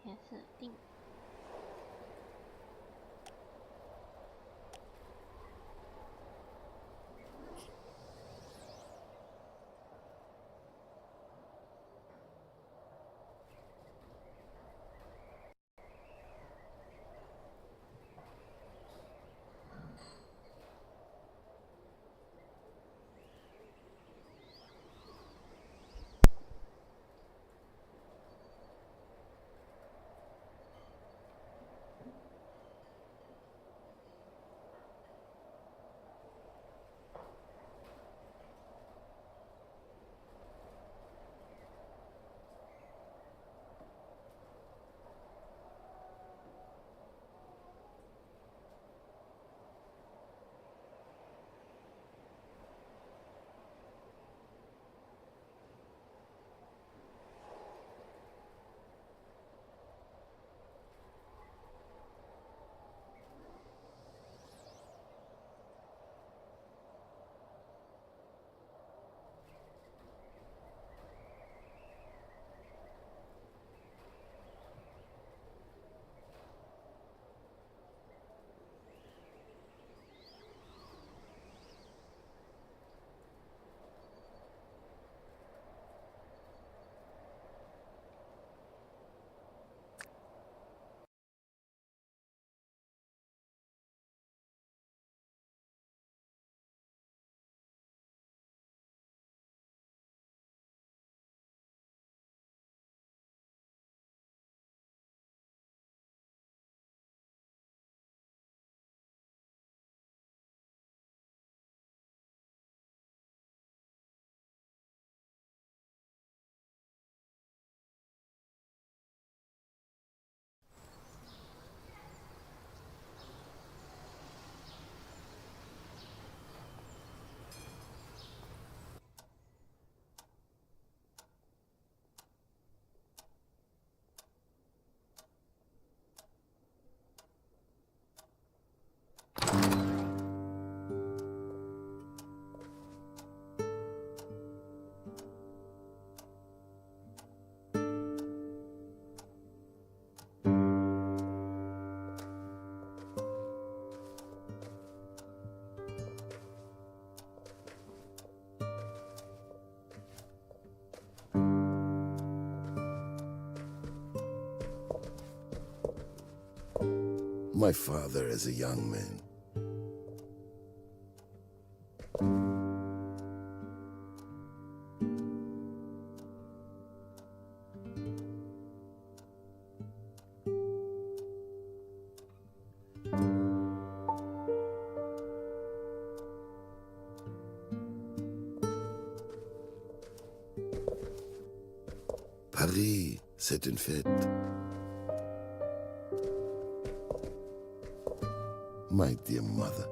也设定。My father as a young man. Paris, c'est une fête. My dear mother.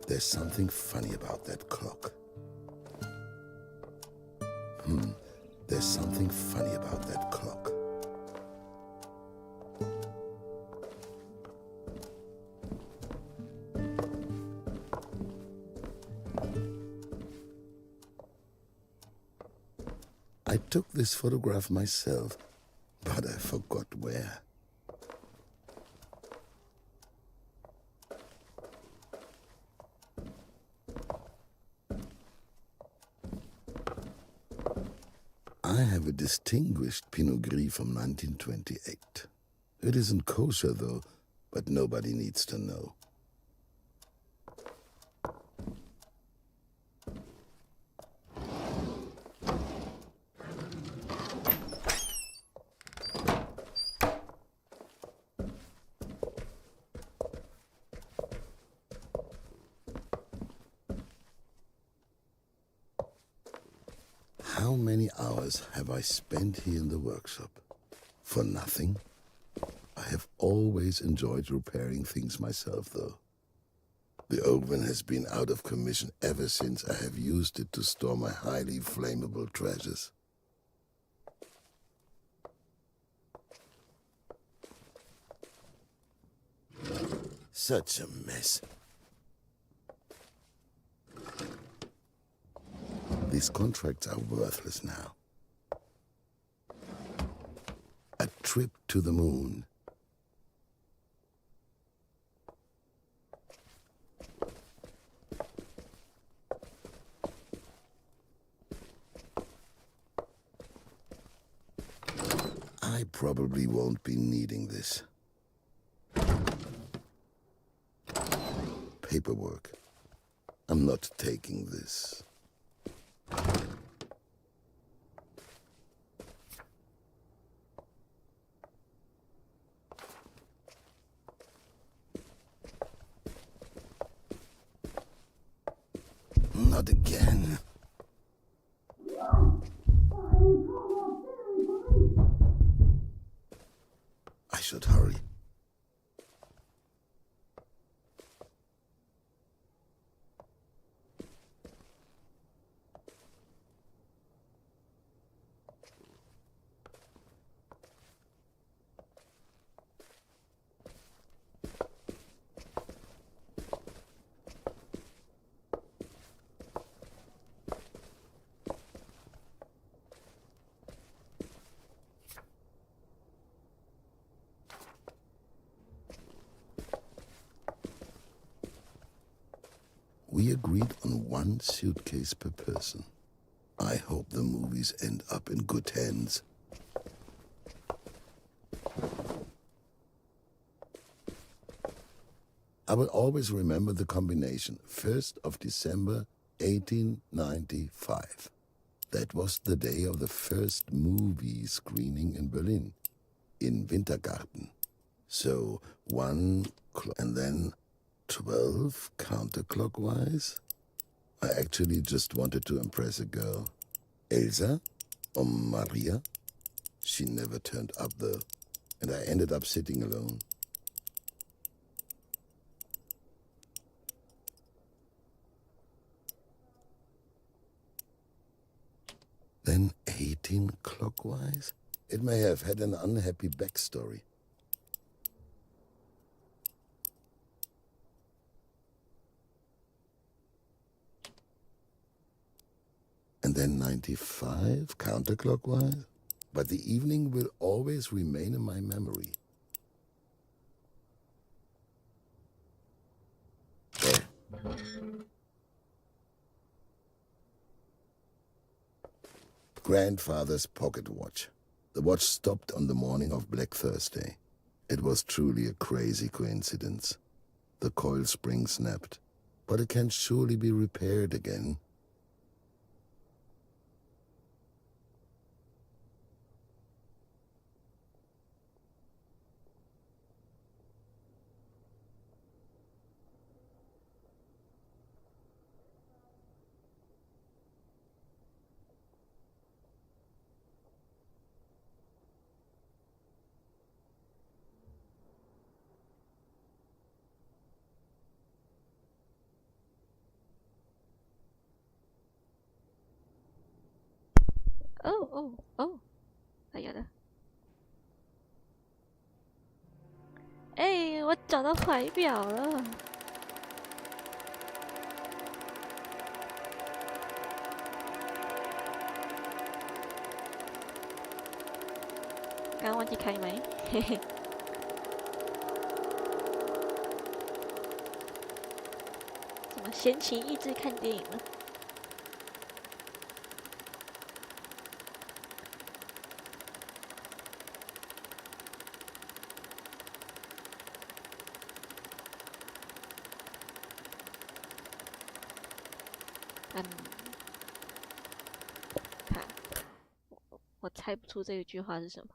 There's something funny about that clock. There's something funny about that clock. I took this photograph myself, but I forgot where. I have a distinguished Pinot Gris from 1928. It isn't kosher, though, but nobody needs to know. How many hours have I spent here in the workshop? For nothing? I have always enjoyed repairing things myself, though. The oven has been out of commission ever since I have used it to store my highly flammable treasures. Such a mess. These contracts are worthless now. A trip to the moon. I probably won't be needing this. Paperwork. I'm not taking this. Not again. I should hurry. We agreed on one suitcase per person. I hope the movies end up in good hands. I will always remember the combination. 1st of December, 1895. That was the day of the first movie screening in Berlin, in Wintergarten. So 1 and then 12 counterclockwise. I actually just wanted to impress a girl. Elsa or Maria? She never turned up though, and I ended up sitting alone. Then 18 clockwise? It may have had an unhappy backstory. And then 95 counterclockwise? But the evening will always remain in my memory. There. Grandfather's pocket watch. The watch stopped on the morning of Black Thursday. It was truly a crazy coincidence. The coil spring snapped, but it can surely be repaired again.哦，有的。哎，我找到怀表了。刚刚忘记开麦，嘿嘿。怎么闲情逸致看电影了？看，我猜不出这一句话是什么。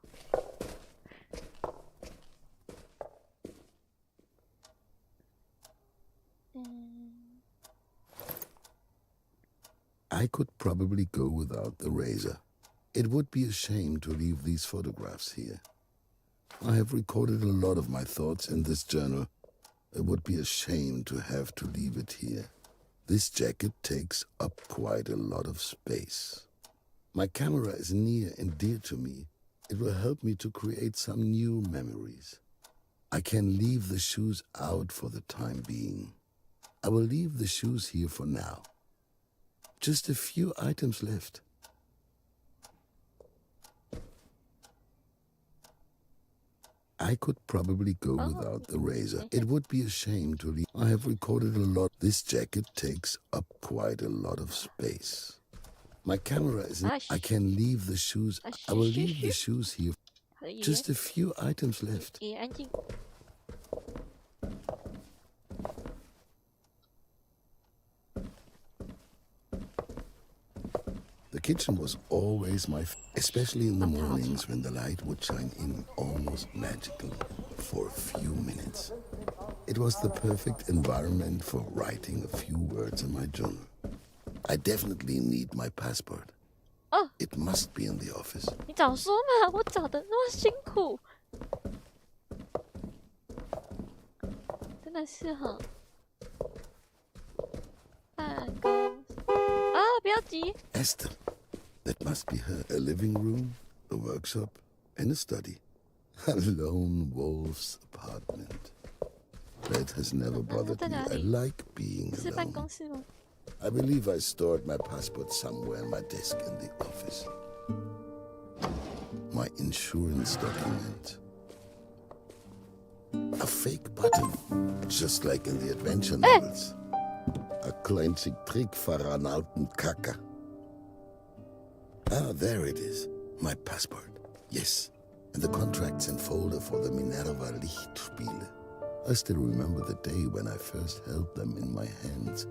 I could probably go without the razor. It would be a shame to leave these photographs here. I have recorded a lot of my thoughts in this journal. It would be a shame to have to leave it here. This jacket takes up quite a lot of space. My camera is near and dear to me. It will help me to create some new memories. I can leave the shoes out for the time being. I will leave the shoes here for now. Just a few items left. I could probably go without the razor. It would be a shame to leave. I have recorded a lot. This jacket takes up quite a lot of space. My camera isn't. I can leave the shoes. I will leave the shoes here. Just a few items left. The kitchen was always especially in the mornings when the light would shine in almost magically for a few minutes. It was the perfect environment for writing a few words in my journal. I definitely need my passport. Oh. It must be in the office. 你早说嘛，我找的那么辛苦，真的是哈。办公啊，不要急。Esther, that must be her. A living room, a workshop, and a study. A lone wolf's apartment. That has never bothered me. I like being 是办 alone. 公室吗？ I believe I stored my passport somewhere in my desk in the office. My insurance document. A fake button, just like in the adventure novels. A kleinzig Trick für einen alten Kacker. Ah, there it is. My passport. Yes. And the contracts and folder for the Minerva Lichtspiele. I still remember the day when I first held them in my hands.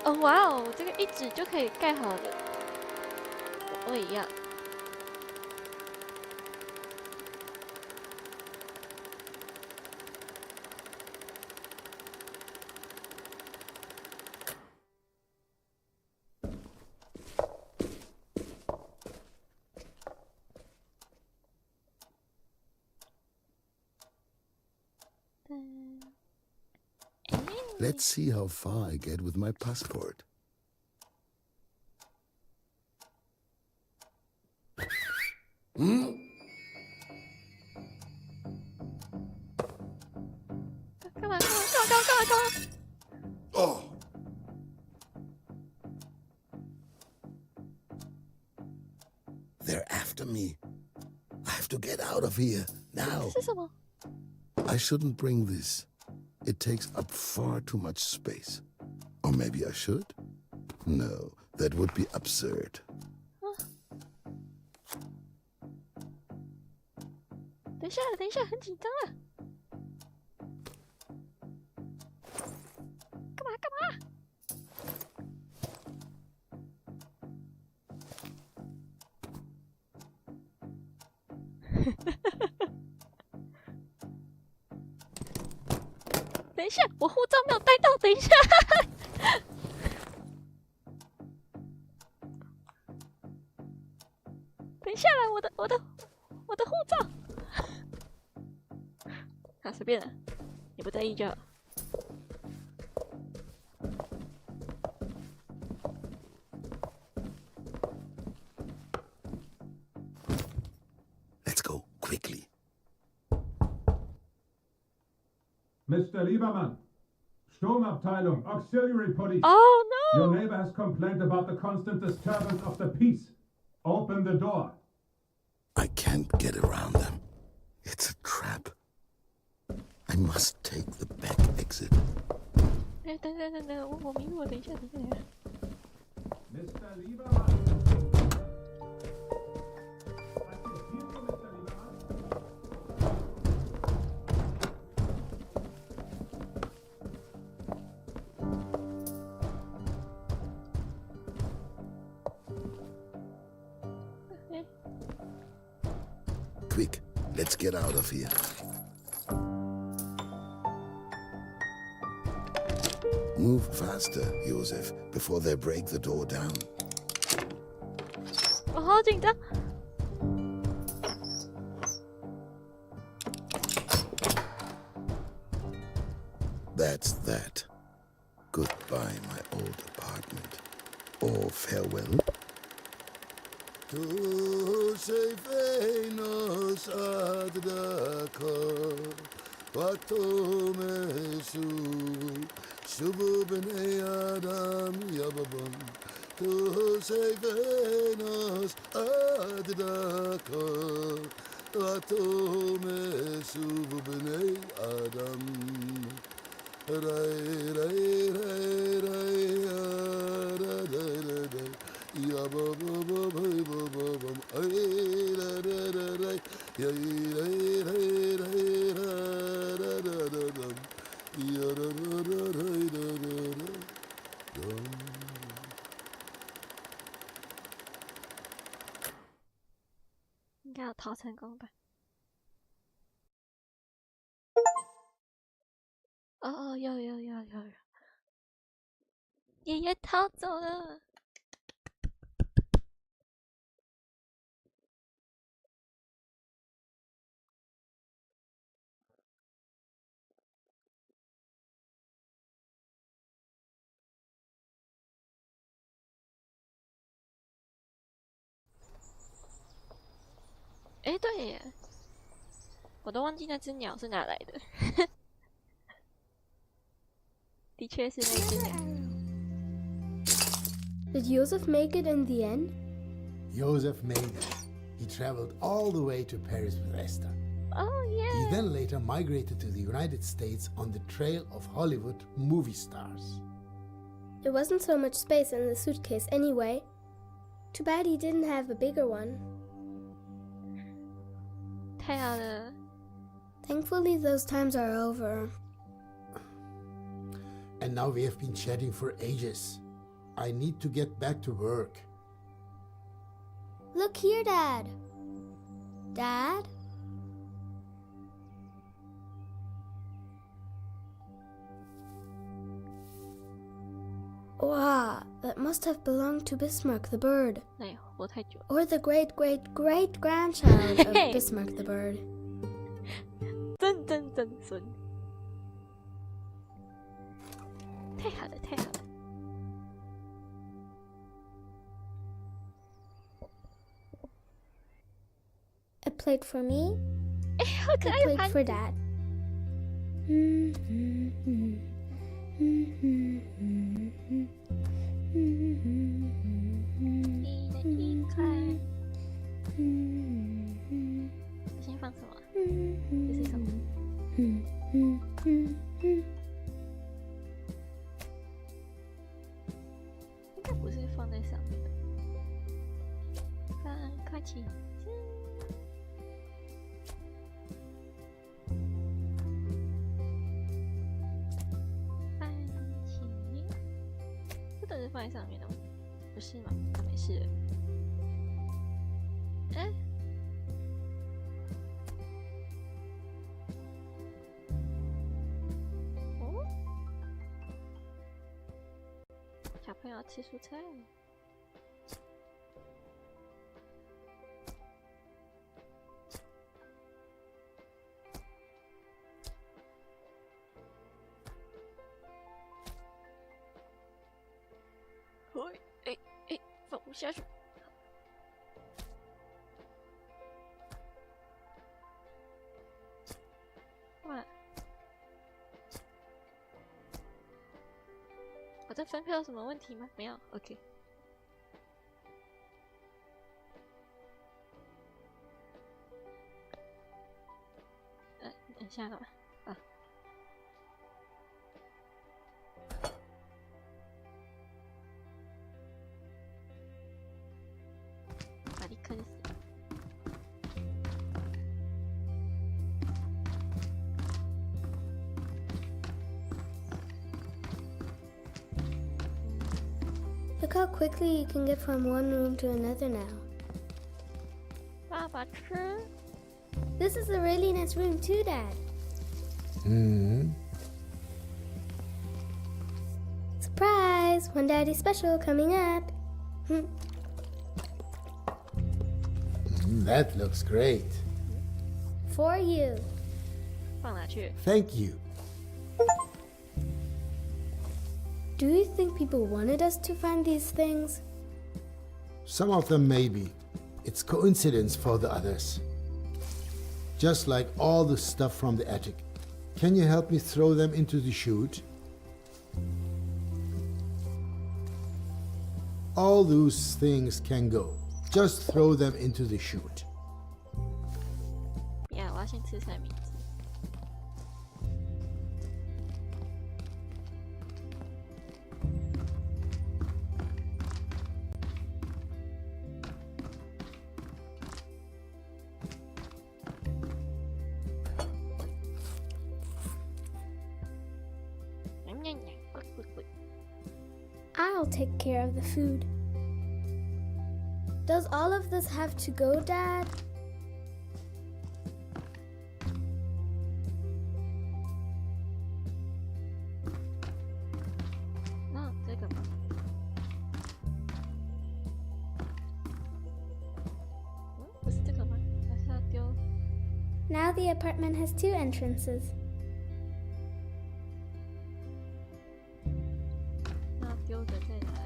哦，哇哦，这个一指就可以盖好了，我也要。Let's see how far I get with my passport. Come on. Oh! They're after me. I have to get out of here now. 是什么？ I shouldn't bring this. It takes up far too much space. Or maybe I should? No, that would be absurd. 等一下，很紧张啊！干嘛？等一下，我护照没有带到，等一下。等一下来，我的护照。啊，随便了，你不在意就好。Let's go, quickly. Mr. Liebermann, Sturmabteilung, Auxiliary Police. Oh no! Your neighbor has complained about the constant disturbance of the peace. Open the door. I can't get around them. It's a trap. I must take the back exit. 哎，等，我迷路了，等一下。Mr. Liebermann. I can hear you, Mr. Liebermann. Quick, let's get out of here. Move faster, Joseph, before they break the door down. 我好紧张。That's that. Goodbye, my old apartment. Or farewell. Tu sei fenos adrako, watome shubu b'nei adam yababon. Tu sei fenos adrako, watome shubu b'nei adam. Ray ray ray ray ray ray ray. Ya ba ba ba ba ba ba ba. Ay ra ra ra ra. Ya ra ra ra ra ra ra ra ra. Ya ra ra ra ra ra ra ra.应该有逃成功吧？哦，有，爷爷逃走了。哎，对耶，我都忘记那只鸟是哪来的。的确是那只鸟。Did Joseph make it in the end? Joseph made it. He traveled all the way to Paris with Esther. Oh He yeah. then later migrated to the United States on the trail of Hollywood movie stars. There wasn't so much space in the suitcase anyway. Too bad he didn't have a bigger one. 太好了。 Thankfully, those times are over. And now we have been chatting for ages. I need to get back to work. Look here, Dad. Dad? Wow, that must have belonged to Bismarck the bird. 那也活太久。 Or the great-great-great-grandchild of Hey. Bismarck the bird. 曾孙。太好了，太好了。 A plate for me, 哎，好可 a 爱的 plate 盘 for 子。 Dad. 你的一块。这先放什么？这是什么？应该不是放在上面的。开启。番茄，这都是放在上面的吗？不是吗？啊，没事了。哎，哦，小朋友吃蔬菜。哎，放不下去。哇！我这分配有什么问题吗？没有 ，OK。等一下干嘛？啊。把你坑死！ Look how quickly you can get from one room to another now. 爸爸吃。 This is a really nice room too, Dad. Surprise! One Daddy special coming up. That looks great. For you. 放哪去？ Thank you. Do you think people wanted us to find these things? Some of them maybe. It's coincidence for the others. Just like all the stuff from the attic. Can you help me throw them into the chute? All those things can go. Just throw them into the chute. 不要，我要先吃三明治。I'll take care of the food. Does all of this have to go, Dad? No, 这个吗？不是这个吗？还是要丢？ Now the apartment has 2 entrances. 那丢的在哪里？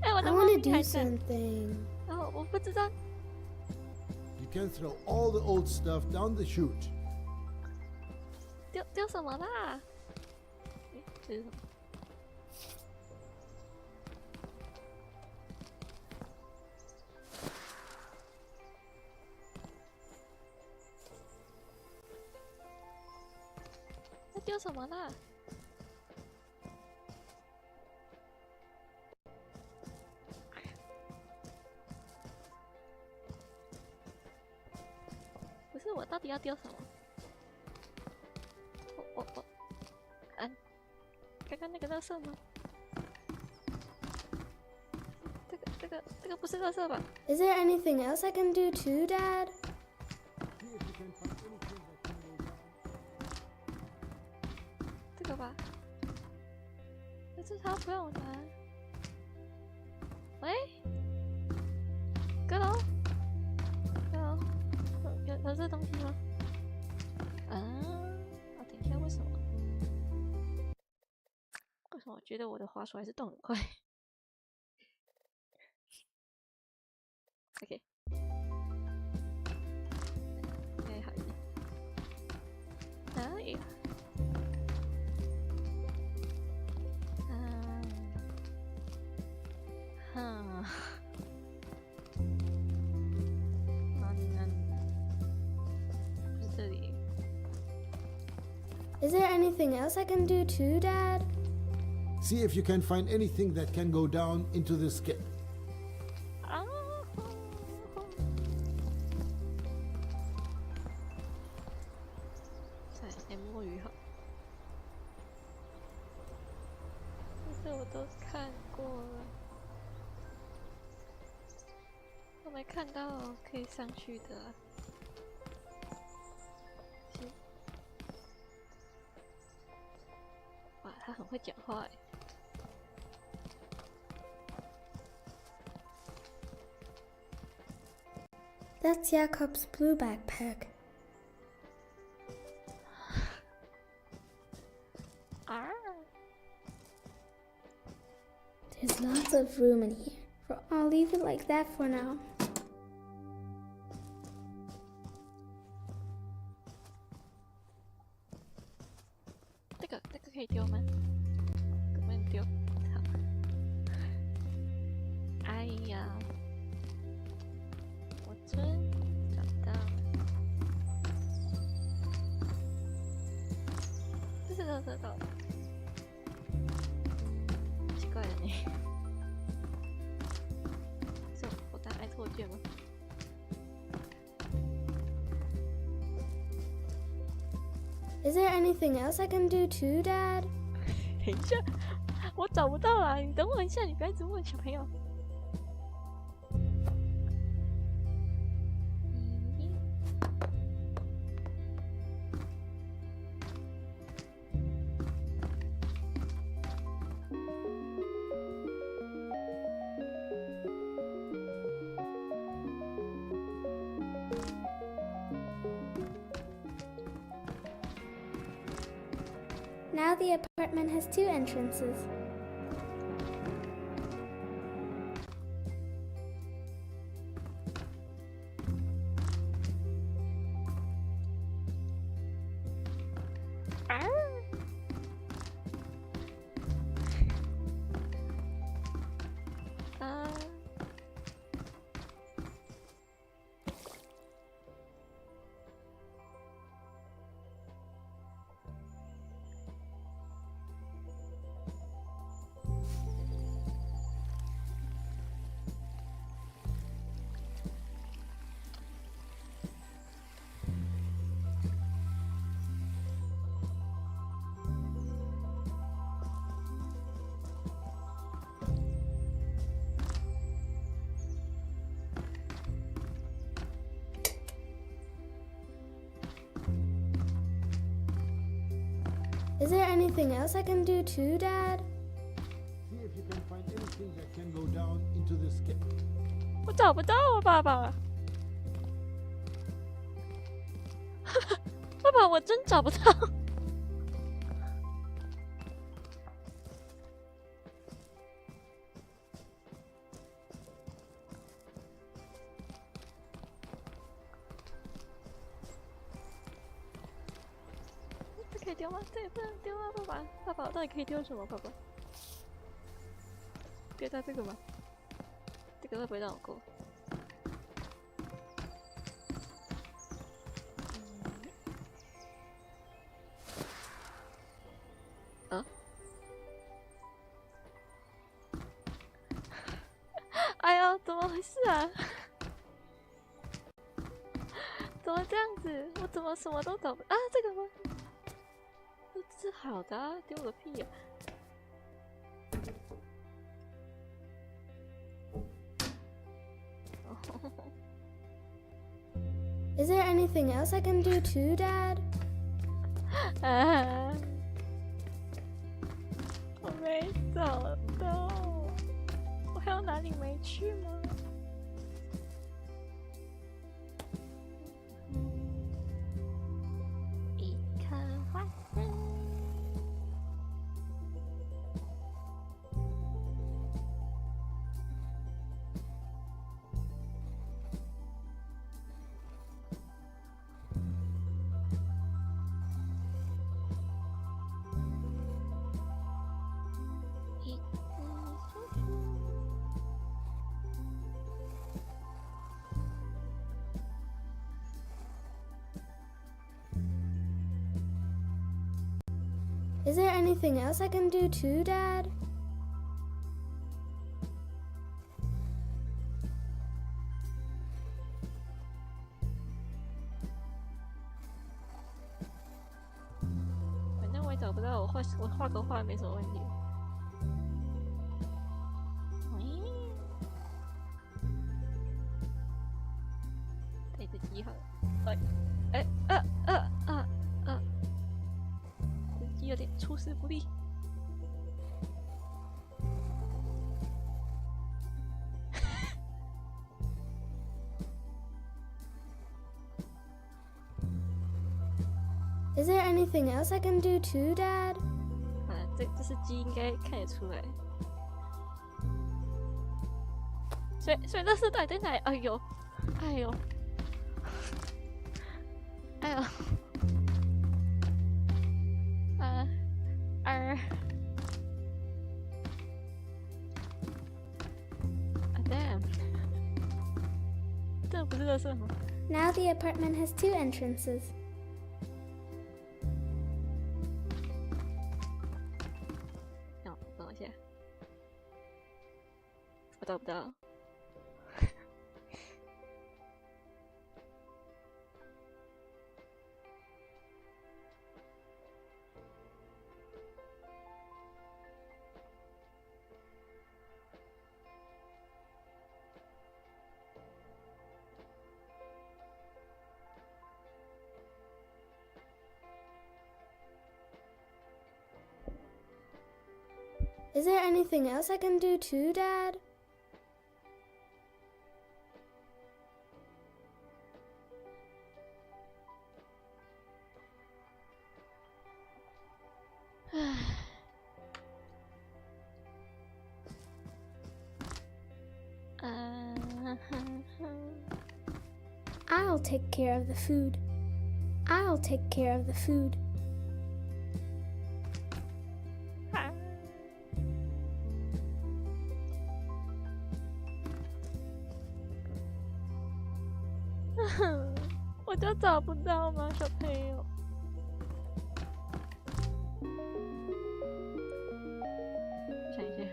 哎，我的 I 猫 want 咪 to 还 do 在。 something. 哦，我不知道。 You can throw all the old stuff down the chute. 丢什么啦？诶这是什么？那丢什么啦？不是，我到底要丢什么？刚刚那个垃圾吗？这个不是垃圾吧？ Is there anything else I can do too, Dad? See if you can find anything that can go down. 这个吧？可是他不让我拿。喂，阁楼，有这东西吗？啊，等一下，为什么？为什么我觉得我的滑鼠还是动很快？OK， 应该好一点。哪里啊？不是这里。 Is there anything else I can do too, Dad? See if you can find anything that can go down into the skip. 啊！来摸鱼好。这我都看过了，我没看到可以上去的啊。哇，他很会讲话哎。 That's Jakob's blue backpack. There's lots of room in here. I'll leave it like that for now. 这个可以丢吗？根本丢。好。哎呀，我真找到了。这是垃圾道。奇怪了呢。是我答案错卷吗？ Is there anything else I can do too, Dad? 等一下，我找不到啦，你等我一下，你不要一直问小朋友。Now the apartment has 2 entrances. Is there anything else I can do too, Dad? See if you can find anything that can go down into the skip. 我找不到啊，爸爸。爸爸，我真找不到。这可以丢吗？这也不能丢啊，爸爸。爸爸，到底可以丢什么？爸爸，丢掉这个吗？这个会不会让我过？啊？哎呦，怎么回事啊？怎么这样子？我怎么什么都找不啊？这个吗？这是好的啊，丢个屁呀！ Is there anything else I can do too, Dad? 啊！我没找到，我还有哪里没去吗？一颗花生。Is there anything else I can do too, Dad?反正我也找不到，我画个画没什么问题。对自己好了，自己有点出师不利。Is there anything else I can do too, Dad? 这是鸡应该看得出来。所以那是到底在哪里？哎呦，哎呦，哎呦，damn， 这不是垃圾吗？ Now the apartment has 2 entrances. 等我一下，我找不到。Is there anything else I can do too, Dad? I'll take care of the food. I'll take care of the food. Ah. 我就找不到吗，小朋友？想一下。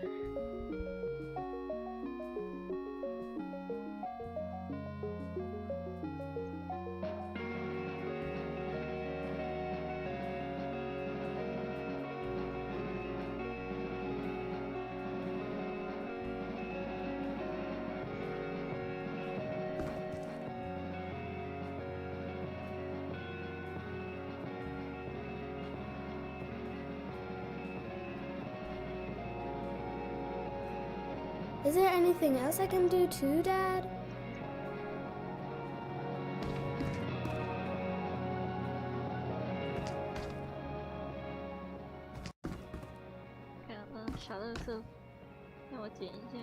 Is there anything else I can do too, Dad?看到小垃圾，让我捡一下。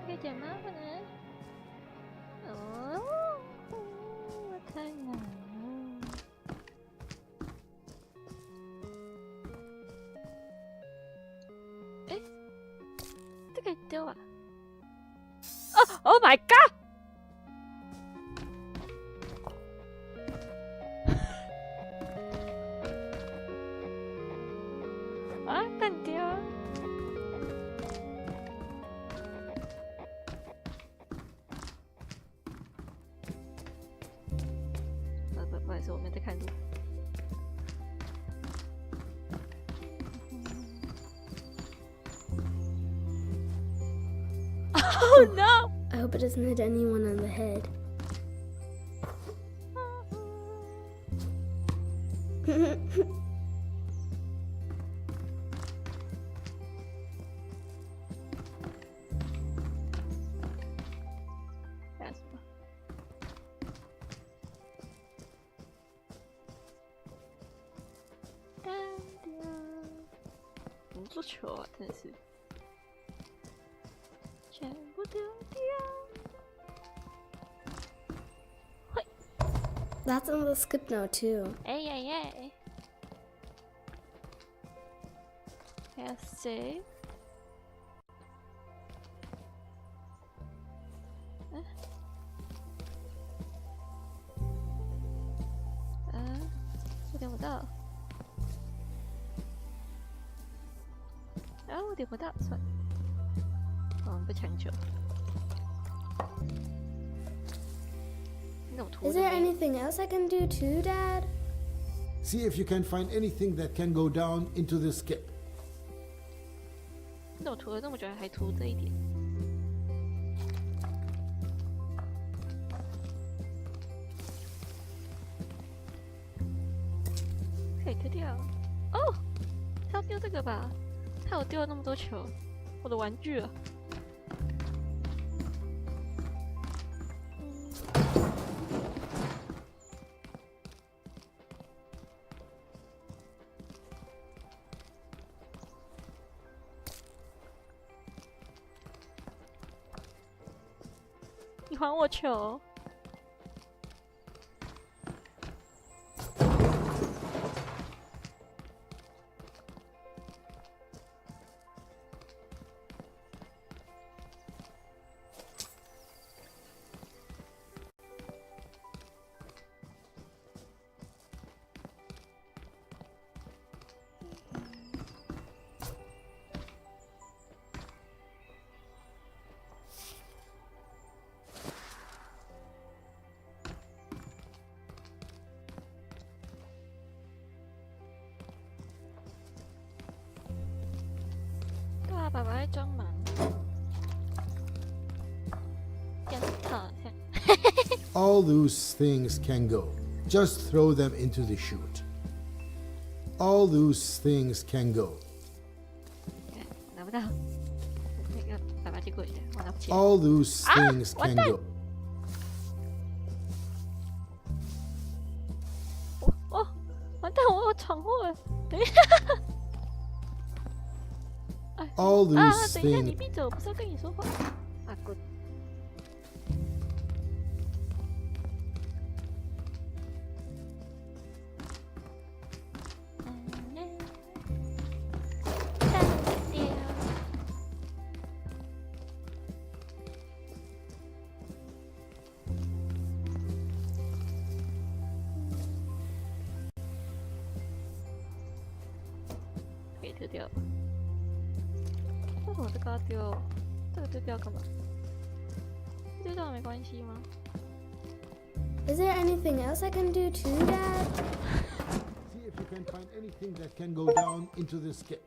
可以捡吗？不能。哦，我太难了。这可以丢啊！Oh my god！ 啊，干丢！不好意思，我没在看路。Oh no! I hope it doesn't hit anyone on the head. That's 干掉！怎么做球啊？真的是。全部丢掉。嘿， That's on the skip note too. 哎呀呀！还要 save。我点不到。啊，我点不到，算了。不强求。Is there anything else I can do too, Dad? See if you can find anything that can go down into the skip. 那我涂了那么久，还涂这一点。可以丢掉。哦，是要丢这个吧？害我丢了那么多球，我的玩具啊！你还我球！爸爸在装忙，这样套好像。All those things can go. Just throw them into the chute. All those things can go. 拿不到。那个爸爸借过一下，我拿不起。 All those things 完 can 蛋 go. 哦，完蛋，我闯祸了。等一下。All 等 those 一下，你 things. 闭嘴，我不是要跟你说话。啊，good。给丢掉。为什么这个要丢？这个丢掉干嘛？丢掉没关系吗？ Is there anything else I can do to that? See if you can find anything that can go down into the skip.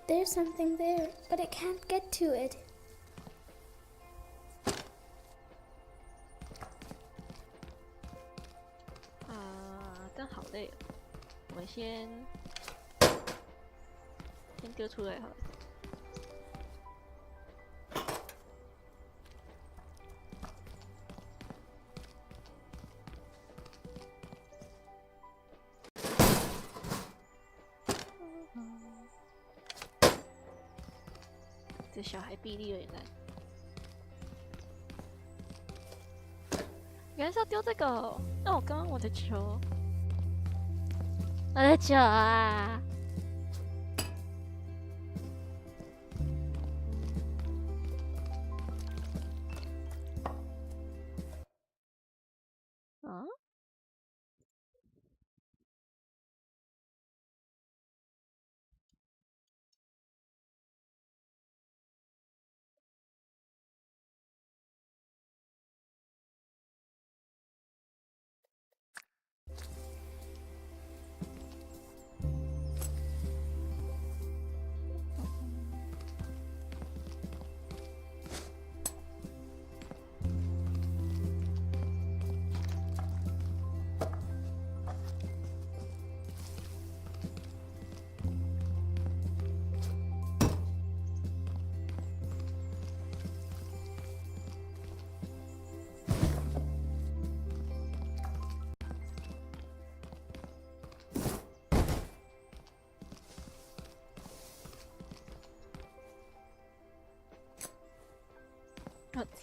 There's something there, but I can't get to it. 但好累哦。我们先丢出来好了。这小孩臂力有点烂。原来是要丢这个哦，那我刚刚我的球。 我的球啊！啊？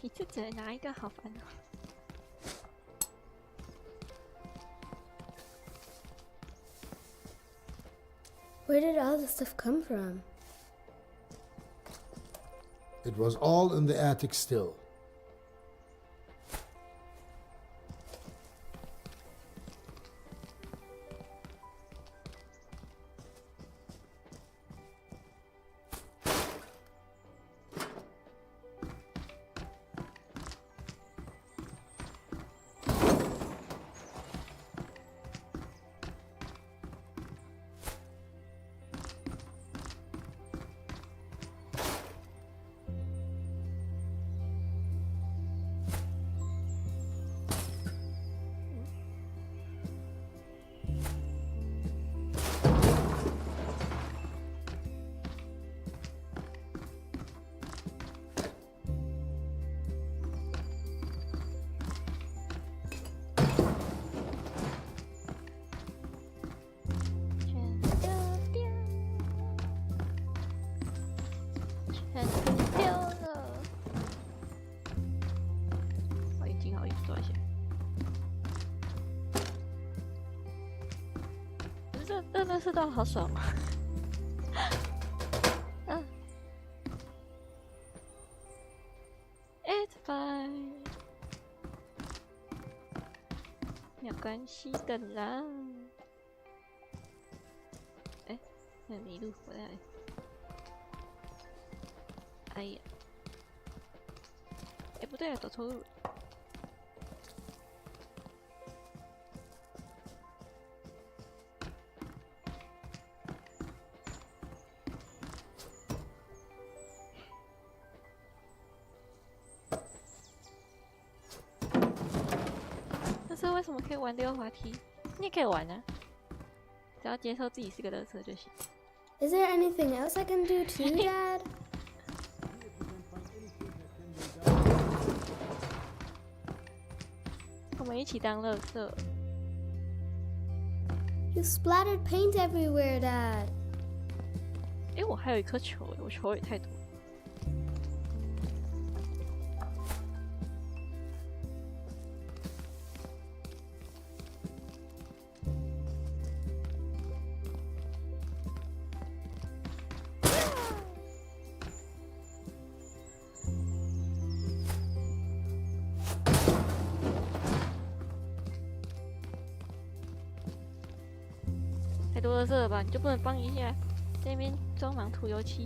一次只能拿一个，好烦哦。Where did all this stuff come from? It was all in the attic still.这认识到好爽啊！嗯 ，It's fine， 没有关系的啦。哎，那迷路回来。哎呀，哎不对啊，走错路了。为什么可以玩溜滑梯？你也可以玩啊，只要接受自己是个垃圾就行。Is there anything else I can do too, Dad? 我们一起当垃圾。You splattered paint everywhere, Dad. 诶，我还有一颗球诶，我球也太多了。太多垃圾了吧？你就不能帮一下，在那边装忙涂油漆。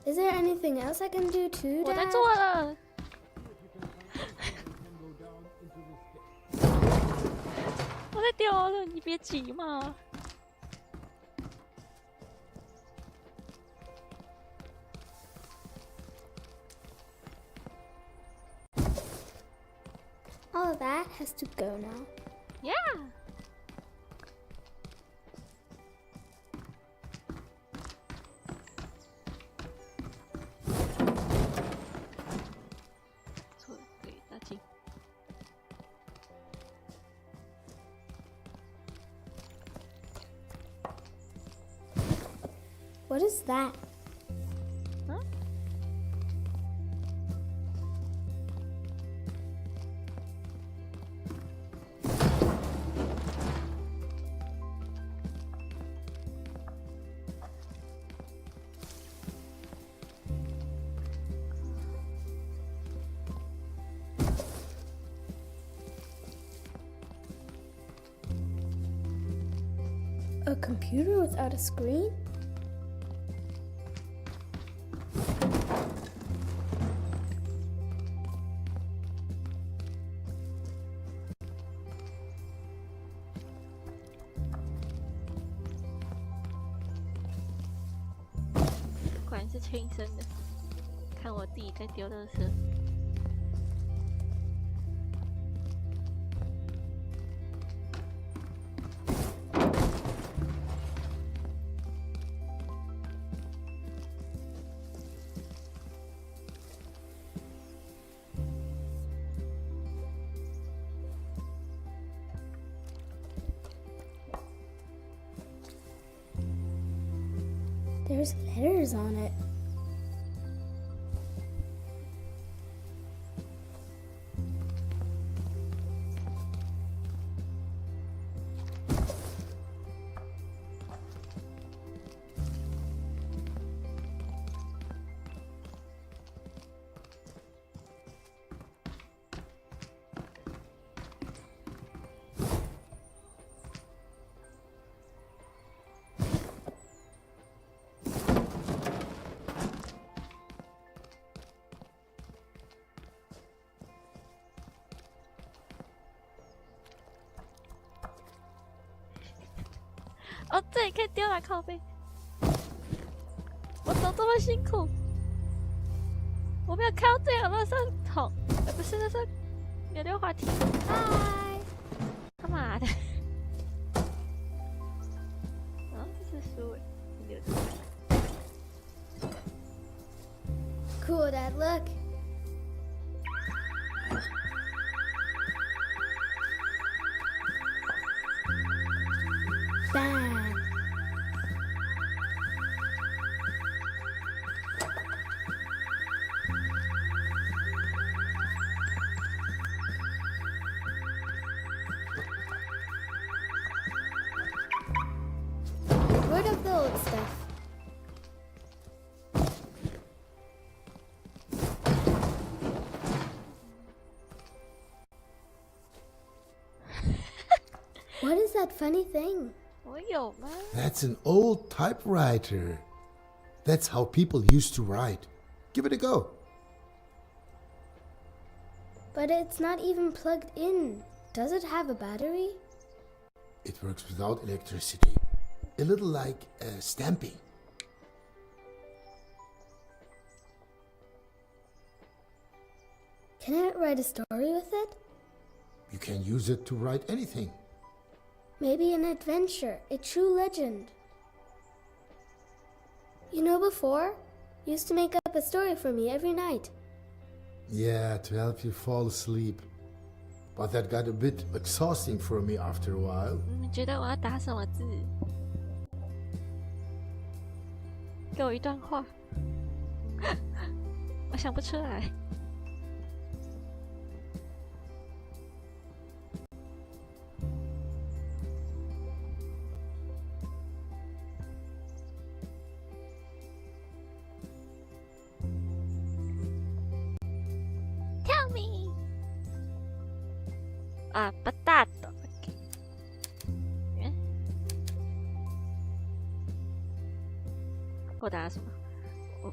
Is there anything else I can do too, 我在 Dad? 做了。我在丢了，你别急嘛。All of that has to go now. Yeah. 错了，对，打进。What is that? 嗯？A computer without a screen? ,果然是亲生的。看我弟在丢垃圾。There's letters on it. 哦，这里可以丢来靠背。我走这么辛苦，我没有看到这有垃圾桶，不是那是有溜滑梯。嗨，他妈的！啊，这是书诶，留着。Cool, Dad, look. Bang. Get rid of the old stuff. What is that funny thing? 我有吗？ That's an old typewriter. That's how people used to write. Give it a go. But it's not even plugged in. Does it have a battery? It works without electricity. A little like stamping. Can I write a story with it? You can use it to write anything. Maybe an adventure, a true legend. You know, before, you used to make up a story for me every night. Yeah, to help you fall asleep. But that got a bit exhausting for me after a while. 你觉得我要打什么字？给我一段话，我想不出来。Tell me 啊，potato。我打什么？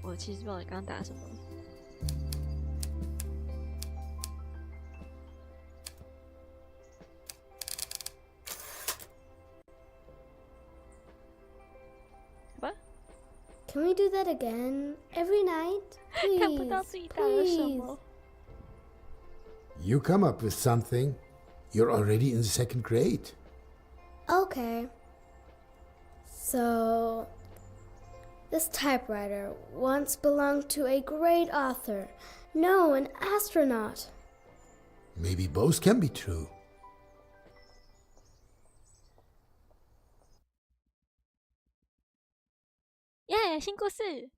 我其实不知道你刚刚打什么。好吧， Can we do that again? Every night? 看不到 Please, 自己打了什 please. 么。 You come up with something. You're already in the second grade. Okay. So, this typewriter once belonged to a great author. No, an astronaut. Maybe both can be true. 耶，新故事。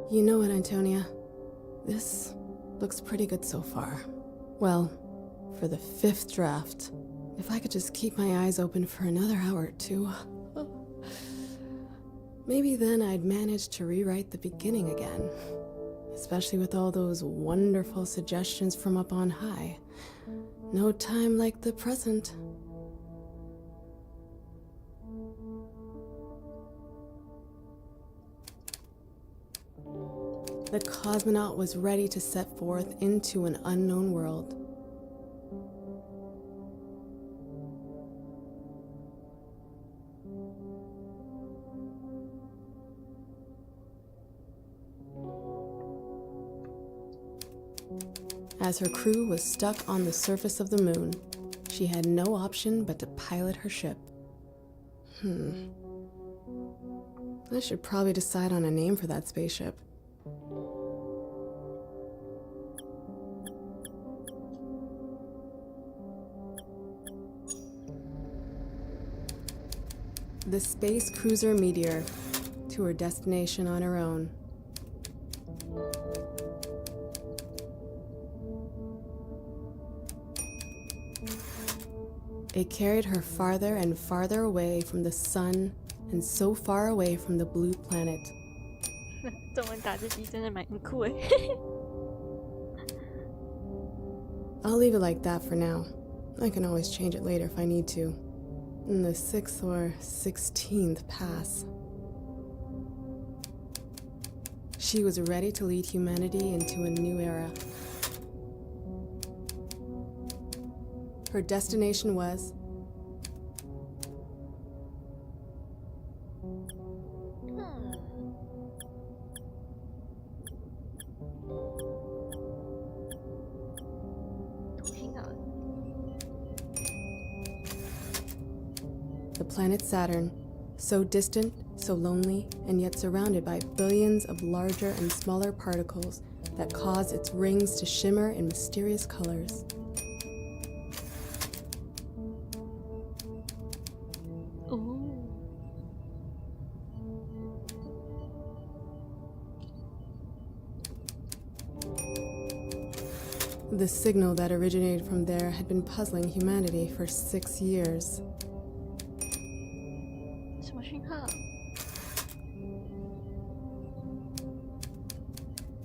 You know what, Antonia? This looks pretty good so far. Well, for the 5th draft, if I could just keep my eyes open for another hour or two. Maybe then I'd manage to rewrite the beginning again. Especially with all those wonderful suggestions from up on high. No time like the present. The cosmonaut was ready to set forth into an unknown world. As her crew was stuck on the surface of the moon, she had no option but to pilot her ship. I should probably decide on a name for that spaceship. The space cruiser Meteor, to her destination on her own. It carried her farther and farther away from the sun and so far away from the blue planet. 中文打字机真的蛮酷诶。I'll leave it like that for now. I can always change it later if I need to. In the 6th or 16th pass. She was ready to lead humanity into a new era. Her destination was the planet Saturn, so distant, so lonely, and yet surrounded by billions of larger and smaller particles that cause its rings to shimmer in mysterious colors. Ooh. The signal that originated from there had been puzzling humanity for 6 years. 什么讯号？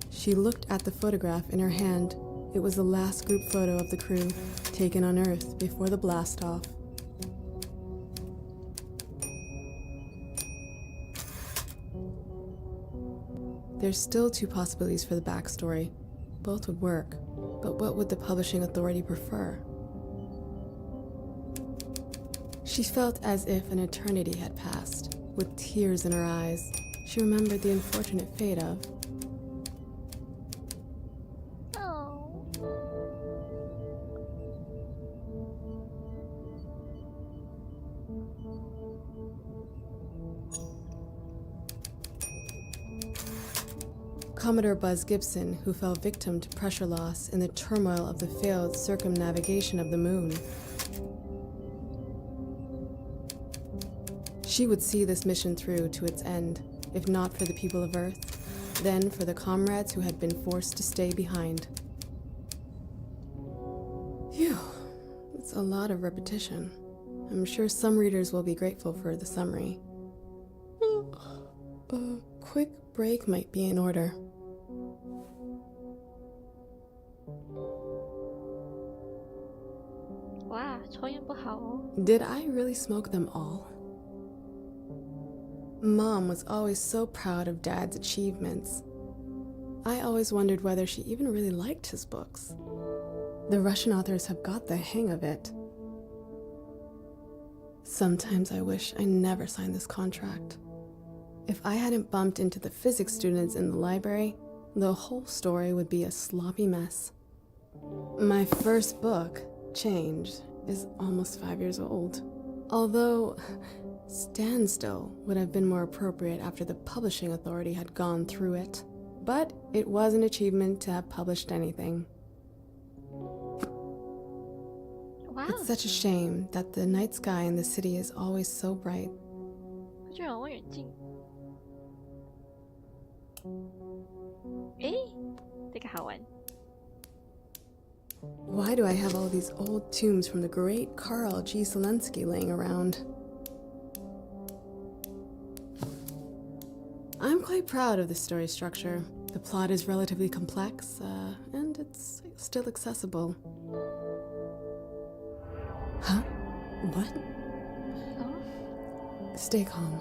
She looked at the photograph in her hand. It was the last group photo of the crew, taken on Earth before the blast-off. There's still 2 possibilities for the backstory. Both would work, but what would the publishing authority prefer? She felt as if an eternity had passed. With tears in her eyes, she remembered the unfortunate fate of Oh. Commodore Buzz Gibson, who fell victim to pressure loss in the turmoil of the failed circumnavigation of the moon. She would see this mission through to its end, if not for the people of Earth, then for the comrades who had been forced to stay behind. Phew, it's a lot of repetition. I'm sure some readers will be grateful for the summary. A quick break might be in order. Wow, 抽烟不好哦。 Did I really smoke them all? Mom was always so proud of Dad's achievements. I always wondered whether she even really liked his books. The Russian authors have got the hang of it. Sometimes I wish I never signed this contract. If I hadn't bumped into the physics students in the library, the whole story would be a sloppy mess. My first book, Change, is almost 5 years old. Although, Standstill would have been more appropriate after the publishing authority had gone through it. But it was an achievement to have published anything. Wow， It's such a shame that the night sky in the city is always so bright. 居然有望远镜。诶，这个好玩。 Why do I have all these old tombs from the great Karl G. Zelensky laying around? I'm quite proud of the story structure. The plot is relatively complex, and it's still accessible. Huh? What? Stay calm.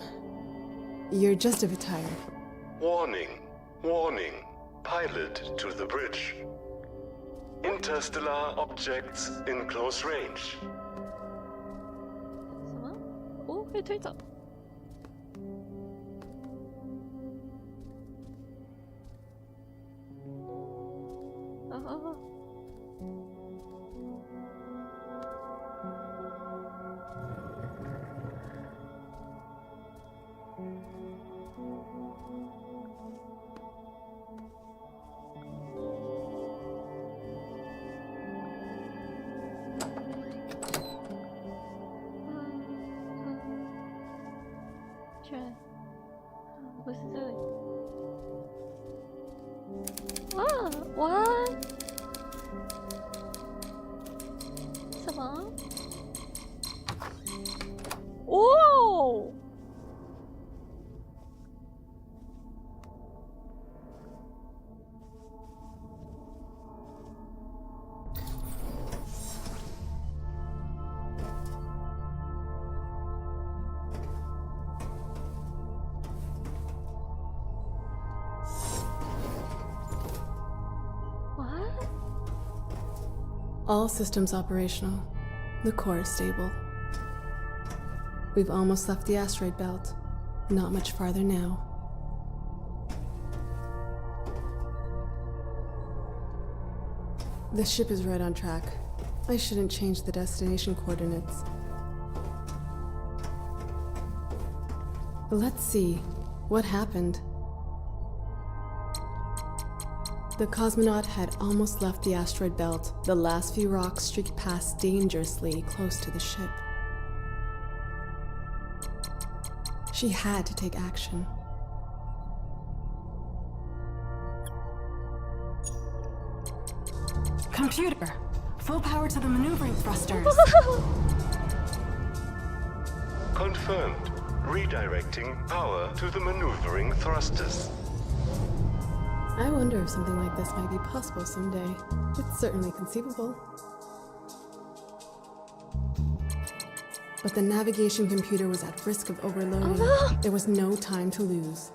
You're just a bit tired. Warning, warning, pilot to the bridge. Interstellar objects in close range. 什么？哦，被推走。哦哦哦。居然不是这里。哇哇！什么？哦！ All systems operational. The core is stable. We've almost left the asteroid belt. Not much farther now. The ship is right on track. I shouldn't change the destination coordinates. Let's see. What happened? The cosmonaut had almost left the asteroid belt. The last few rocks streaked past dangerously close to the ship. She had to take action. Computer! Full power to the maneuvering thrusters! Confirmed. Redirecting power to the maneuvering thrusters. I wonder if something like this might be possible someday. It's certainly conceivable. But the navigation computer was at risk of overloading. There was no time to lose.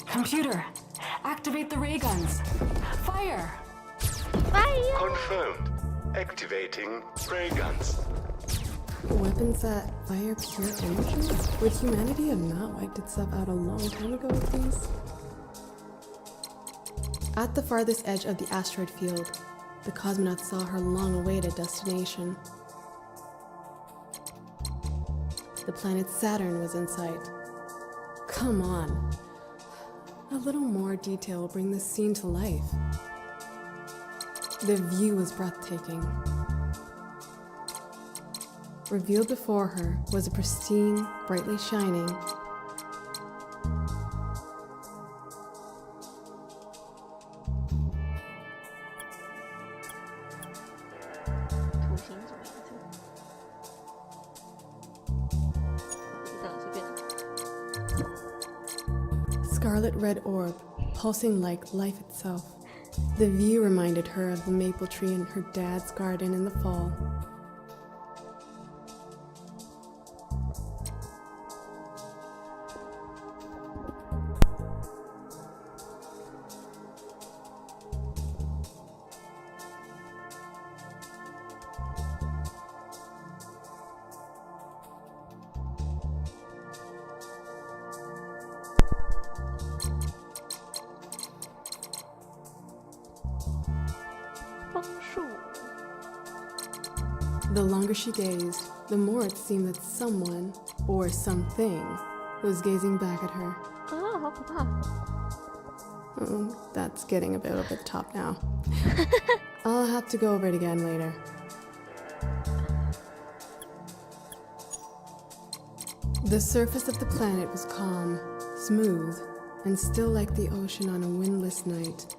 Computer, activate the ray guns. Fire! Fire! Confirmed. Activating ray guns. Weapons that fire pure energy? Would humanity have not wiped itself out a long time ago with these? At the farthest edge of the asteroid field, the cosmonaut saw her long-awaited destination. The planet Saturn was in sight. Come on. A little more detail will bring this scene to life. The view was breathtaking. Revealed before her was a pristine, brightly shining scarlet red orb, pulsing like life itself. The view reminded her of the maple tree in her dad's garden in the fall. The longer she gazed, the more it seemed that someone, or something, was gazing back at her. Oh, 好可怕. Oh, that's getting a bit over the top now. I'll have to go over it again later. The surface of the planet was calm, smooth, and still like the ocean on a windless night.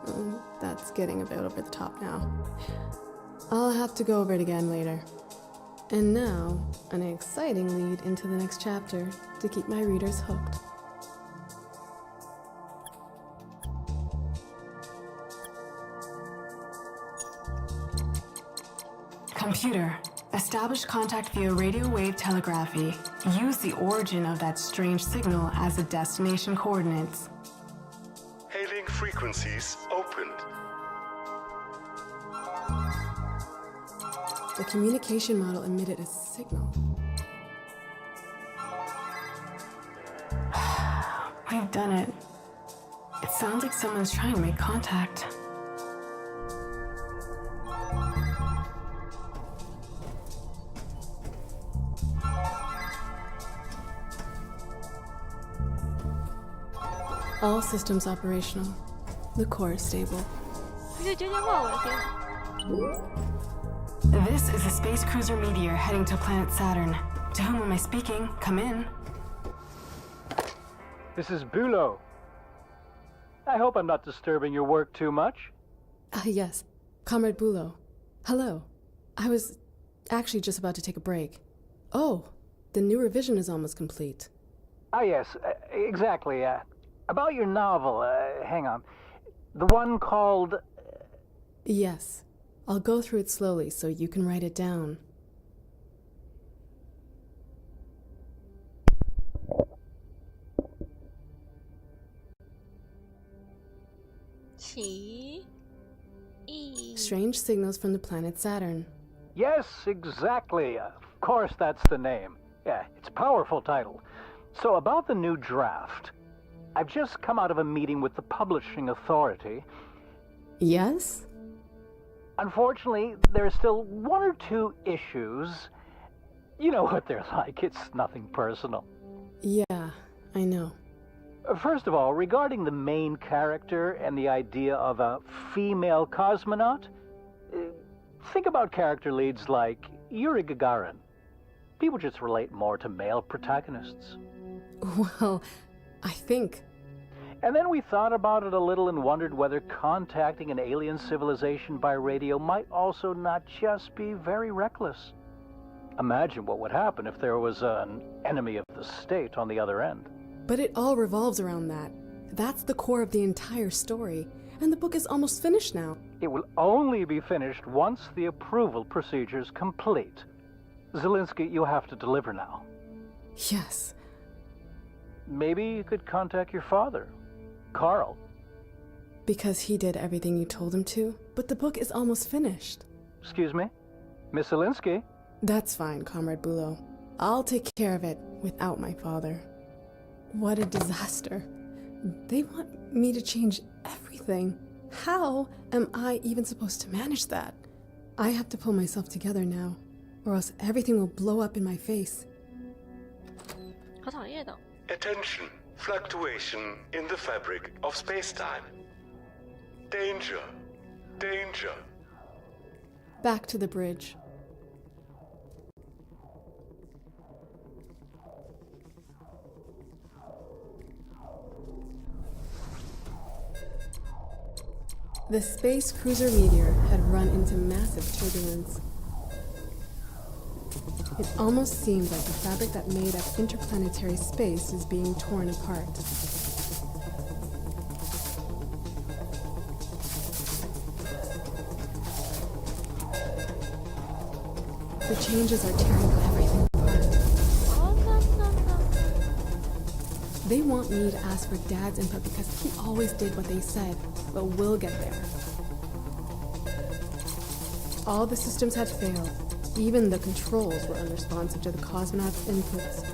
Oh, that's getting a bit over the top now. I'll have to go over it again later. And now, an exciting lead into the next chapter to keep my readers hooked. Computer, establish contact via radio wave telegraphy. Use the origin of that strange signal as the destination coordinates. Hailing frequencies opened. The communication model emitted a signal. We've done it. It sounds like someone's trying to make contact. All systems operational. The core is stable. 这就接话，我的天！ This is a space cruiser meteor heading to planet Saturn. To whom am I speaking? Come in. This is Bulow. I hope I'm not disturbing your work too much. Yes. Comrade Bulow. Hello. I was actually just about to take a break. Oh, the new revision is almost complete. Ah, yes, exactly. About your novel, hang on. The one called Yes. I'll go through it slowly so you can write it down. Strange signals from the planet Saturn. Yes, exactly. Of course, that's the name. Yeah, it's a powerful title. So about the new draft. I've just come out of a meeting with the publishing authority. Yes? Unfortunately, there are still one or two issues. You know what they're like. It's nothing personal. Yeah, I know. First of all, regarding the main character and the idea of a female cosmonaut, think about character leads like Yuri Gagarin. People just relate more to male protagonists. Well, I think... And then we thought about it a little and wondered whether contacting an alien civilization by radio might also not just be very reckless. Imagine what would happen if there was an enemy of the state on the other end. But it all revolves around that. That's the core of the entire story. And the book is almost finished now. It will only be finished once the approval procedure's complete. Zelensky, you have to deliver now. Yes. Maybe you could contact your father, Carl. Because he did everything you told him to? But the book is almost finished. Excuse me? Miss Zelensky? That's fine, Comrade Bulow. I'll take care of it without my father. What a disaster. They want me to change everything. How am I even supposed to manage that? I have to pull myself together now, or else everything will blow up in my face. 好讨厌的。 Attention, fluctuation in the fabric of space-time. Danger, danger. Back to the bridge. The space cruiser Meteor had run into massive turbulence. It almost seemed like the fabric that made up interplanetary space is being torn apart. The changes are tearing everything apart. Oh, no, no, no. They want me to ask for Dad's input because he always did what they said, but we'll get there. All the systems had failed. Even the controls were unresponsive to the cosmonauts' inputs.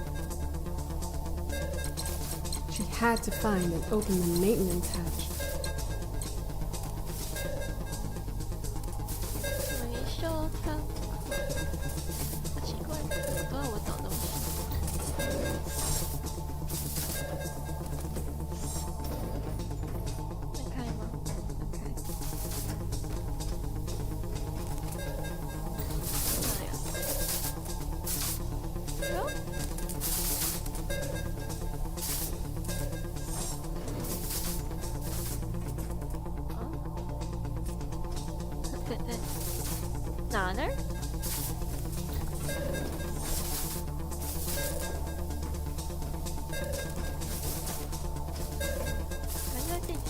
She had to find and open the maintenance hatch. 维修仓库。好奇怪，怎么都要我找东西？能开吗？能开。哪呀？哟。哪呢？还在进去。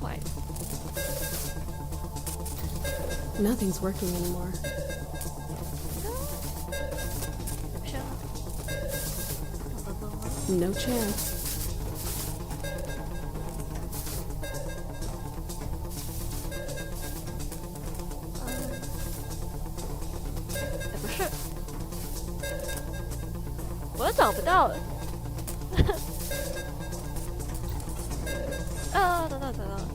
坏了。 Nothing's working anymore. 不是啊。 No chance.不是，我又找不到了。啊，找到找到了。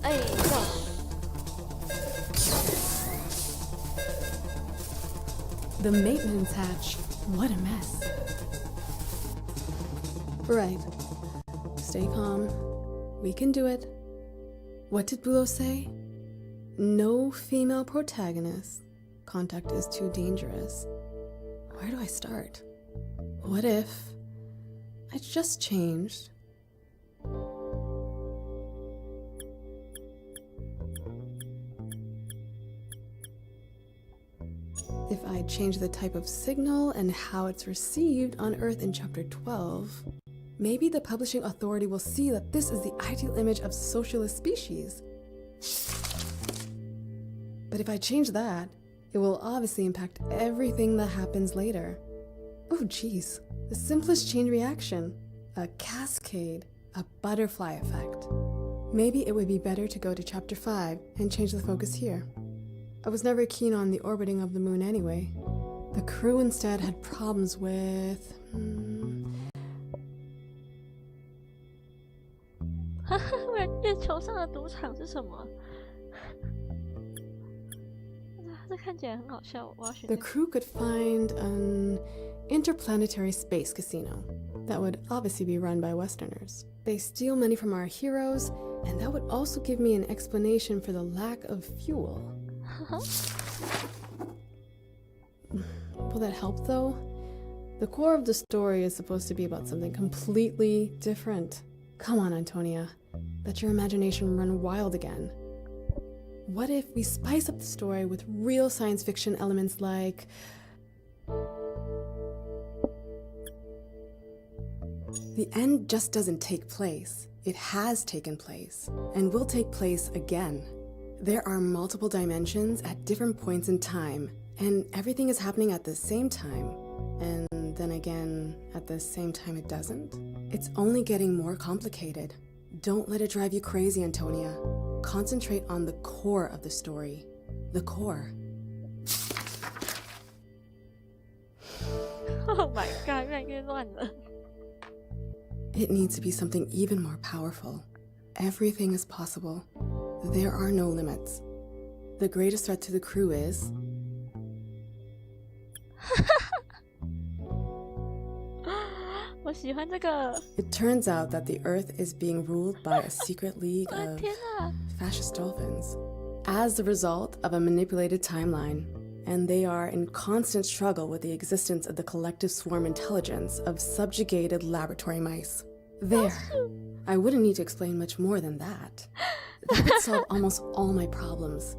哎，要。 The maintenance hatch. What a mess. Right. Stay calm. We can do it. What did Bulow say? No female protagonists. Contact is too dangerous. Where do I start? What if I just changed? if I change the type of signal and how it's received on Earth in Chapter 12, maybe the publishing authority will see that this is the ideal image of socialist species. But if I change that, it will obviously impact everything that happens later. Oh geez, the simplest chain reaction, a cascade, a butterfly effect. Maybe it would be better to go to Chapter 5 and change the focus here. I was never keen on the orbiting of the moon anyway. The crew instead had problems with... 月球上的赌场是什么？这看起来很好笑，我要学。The crew could find an interplanetary space casino that would obviously be run by Westerners. They steal money from our heroes, and that would also give me an explanation for the lack of fuel. Will that help though? The core of the story is supposed to be about something completely different. Come on, Antonia. Let your imagination run wild again. What if we spice up the story with real science fiction elements like... The end just doesn't take place. It has taken place, and will take place again. There are multiple dimensions at different points in time, and everything is happening at the same time. And then again, at the same time it doesn't. It's only getting more complicated. Don't let it drive you crazy, Antonia. Concentrate on the core of the story. The core. Oh my god, 越来越乱了。 It needs to be something even more powerful. Everything is possible. There are no limits. The greatest threat to the crew is... It turns out that the Earth is being ruled by a secret league of fascist dolphins as the result of a manipulated timeline, and they are in constant struggle with the existence of the collective swarm intelligence of subjugated laboratory mice. There. I wouldn't need to explain much more than that. That would solve almost all my problems.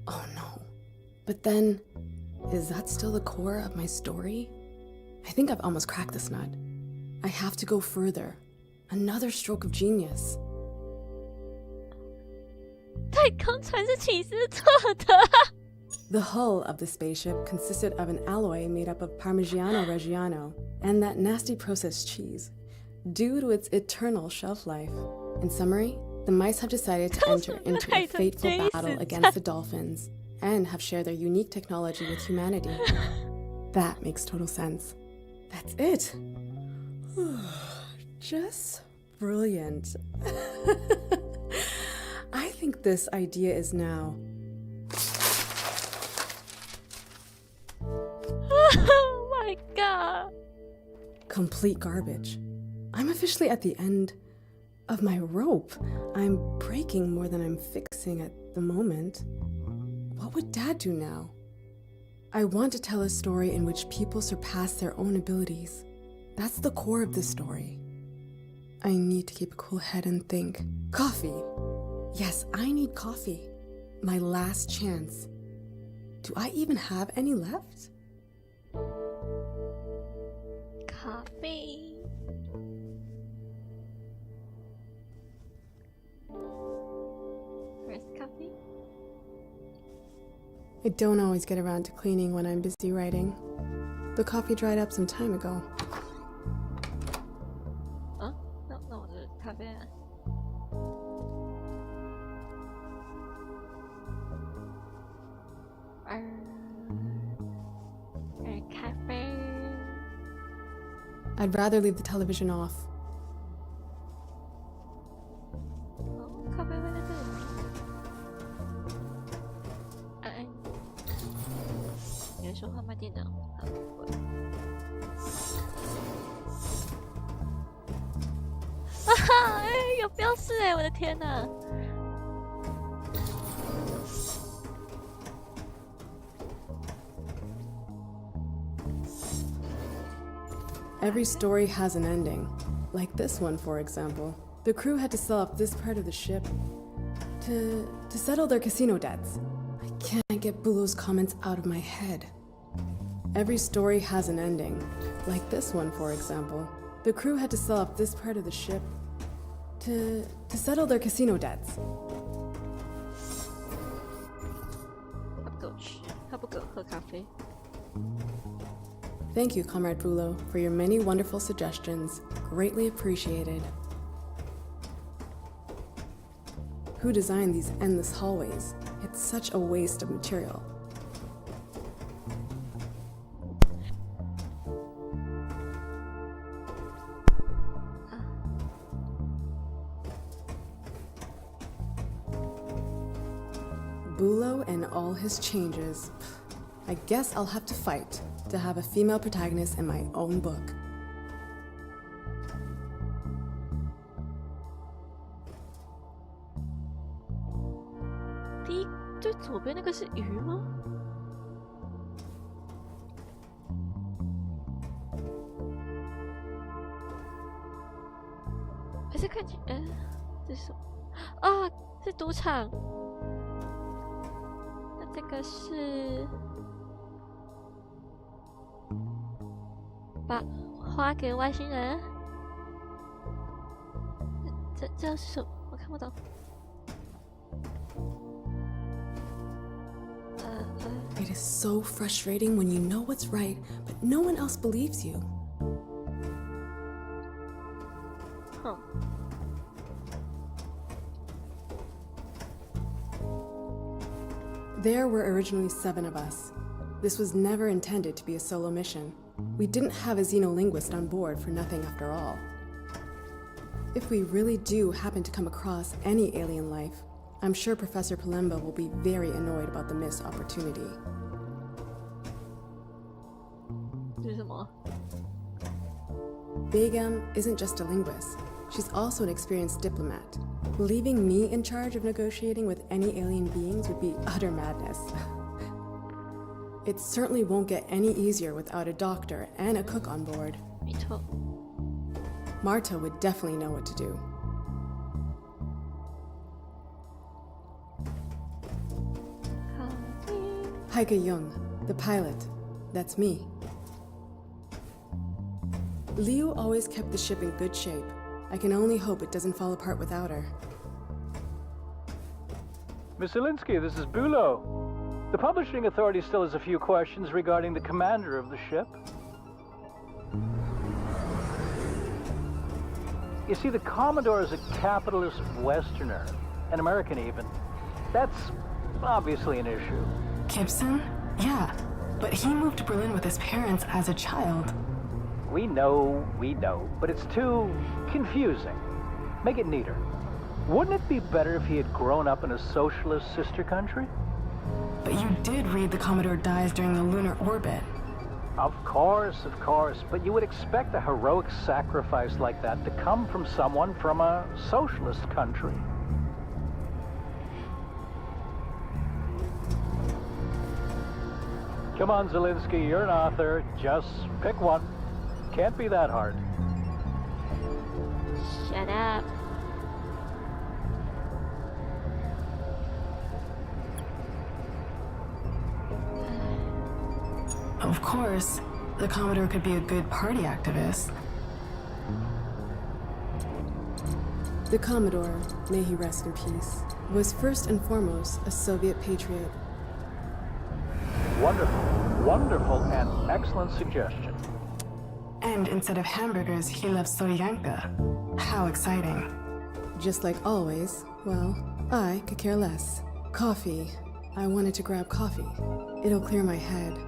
Oh no. But then, is that still the core of my story? I think I've almost cracked this nut. I have to go further. Another stroke of genius. 太空船是骑士做的。 The hull of the spaceship consisted of an alloy made up of Parmigiano Reggiano and that nasty processed cheese, due to its eternal shelf life. In summary, the mice have decided to enter into a fateful battle against the dolphins and have shared their unique technology with humanity. That makes total sense. That's it. Just brilliant. I think this idea is now... Oh my god. Complete garbage. I'm officially at the end of my rope. I'm breaking more than I'm fixing at the moment. What would Dad do now? I want to tell a story in which people surpass their own abilities. That's the core of this story. I need to keep a cool head and think. Coffee. Yes, I need coffee. My last chance. Do I even have any left? Coffee. Where's coffee? I don't always get around to cleaning when I'm busy writing. The coffee dried up some time ago. Huh? No, the coffee. Cafe. I'd rather leave the television off. Oh, coffee会在这里吗？你的说话卖电脑。好，啊哈！哎，有标示哎，我的天哪！ Every story has an ending. Like this one, for example. The crew had to sell off this part of the ship to To settle their casino debts. I can't get Bulow's comments out of my head. Every story has an ending. Like this one, for example. The crew had to sell off this part of the ship to settle their casino debts. 他不给我喝咖啡。 Thank you, Comrade Bulow, for your many wonderful suggestions. Greatly appreciated. Who designed these endless hallways? It's such a waste of material. Bulow and all his changes. I guess I'll have to fight to have a female protagonist in my own book. 第一，最左边那个是鱼吗？还是看起，这是什么？啊，是赌场。那这个是把花给外星人？这是什么？我看不懂。It is so frustrating when you know what's right, but no one else believes you. Huh. There were originally 7 of us. This was never intended to be a solo mission. We didn't have a xenolinguist on board for nothing after all. If we really do happen to come across any alien life, I'm sure Professor Palemba will be very annoyed about the missed opportunity. 这是什么？ Begum isn't just a linguist. She's also an experienced diplomat. Leaving me in charge of negotiating with any alien beings would be utter madness. It certainly won't get any easier without a doctor and a cook on board. 没错。 Marta would definitely know what to do. Heike Jung, the pilot. That's me. Liu always kept the ship in good shape. I can only hope it doesn't fall apart without her. Miss Zelinsky, this is Bulow. The publishing authority still has a few questions regarding the commander of the ship. You see, the Commodore is a capitalist Westerner, an American even. That's obviously an issue. Gibson? Yeah, but he moved to Berlin with his parents as a child. We know, but it's too confusing. Make it neater. Wouldn't it be better if he had grown up in a socialist sister country? But you did read the Commodore dies during the lunar orbit. Of course, but you would expect a heroic sacrifice like that to come from someone from a socialist country. Come on, Zelinsky, you're an author. Just pick one. Can't be that hard. Shut up. Of course, the Commodore could be a good party activist. The Commodore, may he rest in peace, was first and foremost a Soviet patriot. Wonderful and excellent suggestion. And instead of hamburgers, he loves solyanka. How exciting. Just like always, well, I could care less. Coffee. I wanted to grab coffee. It'll clear my head.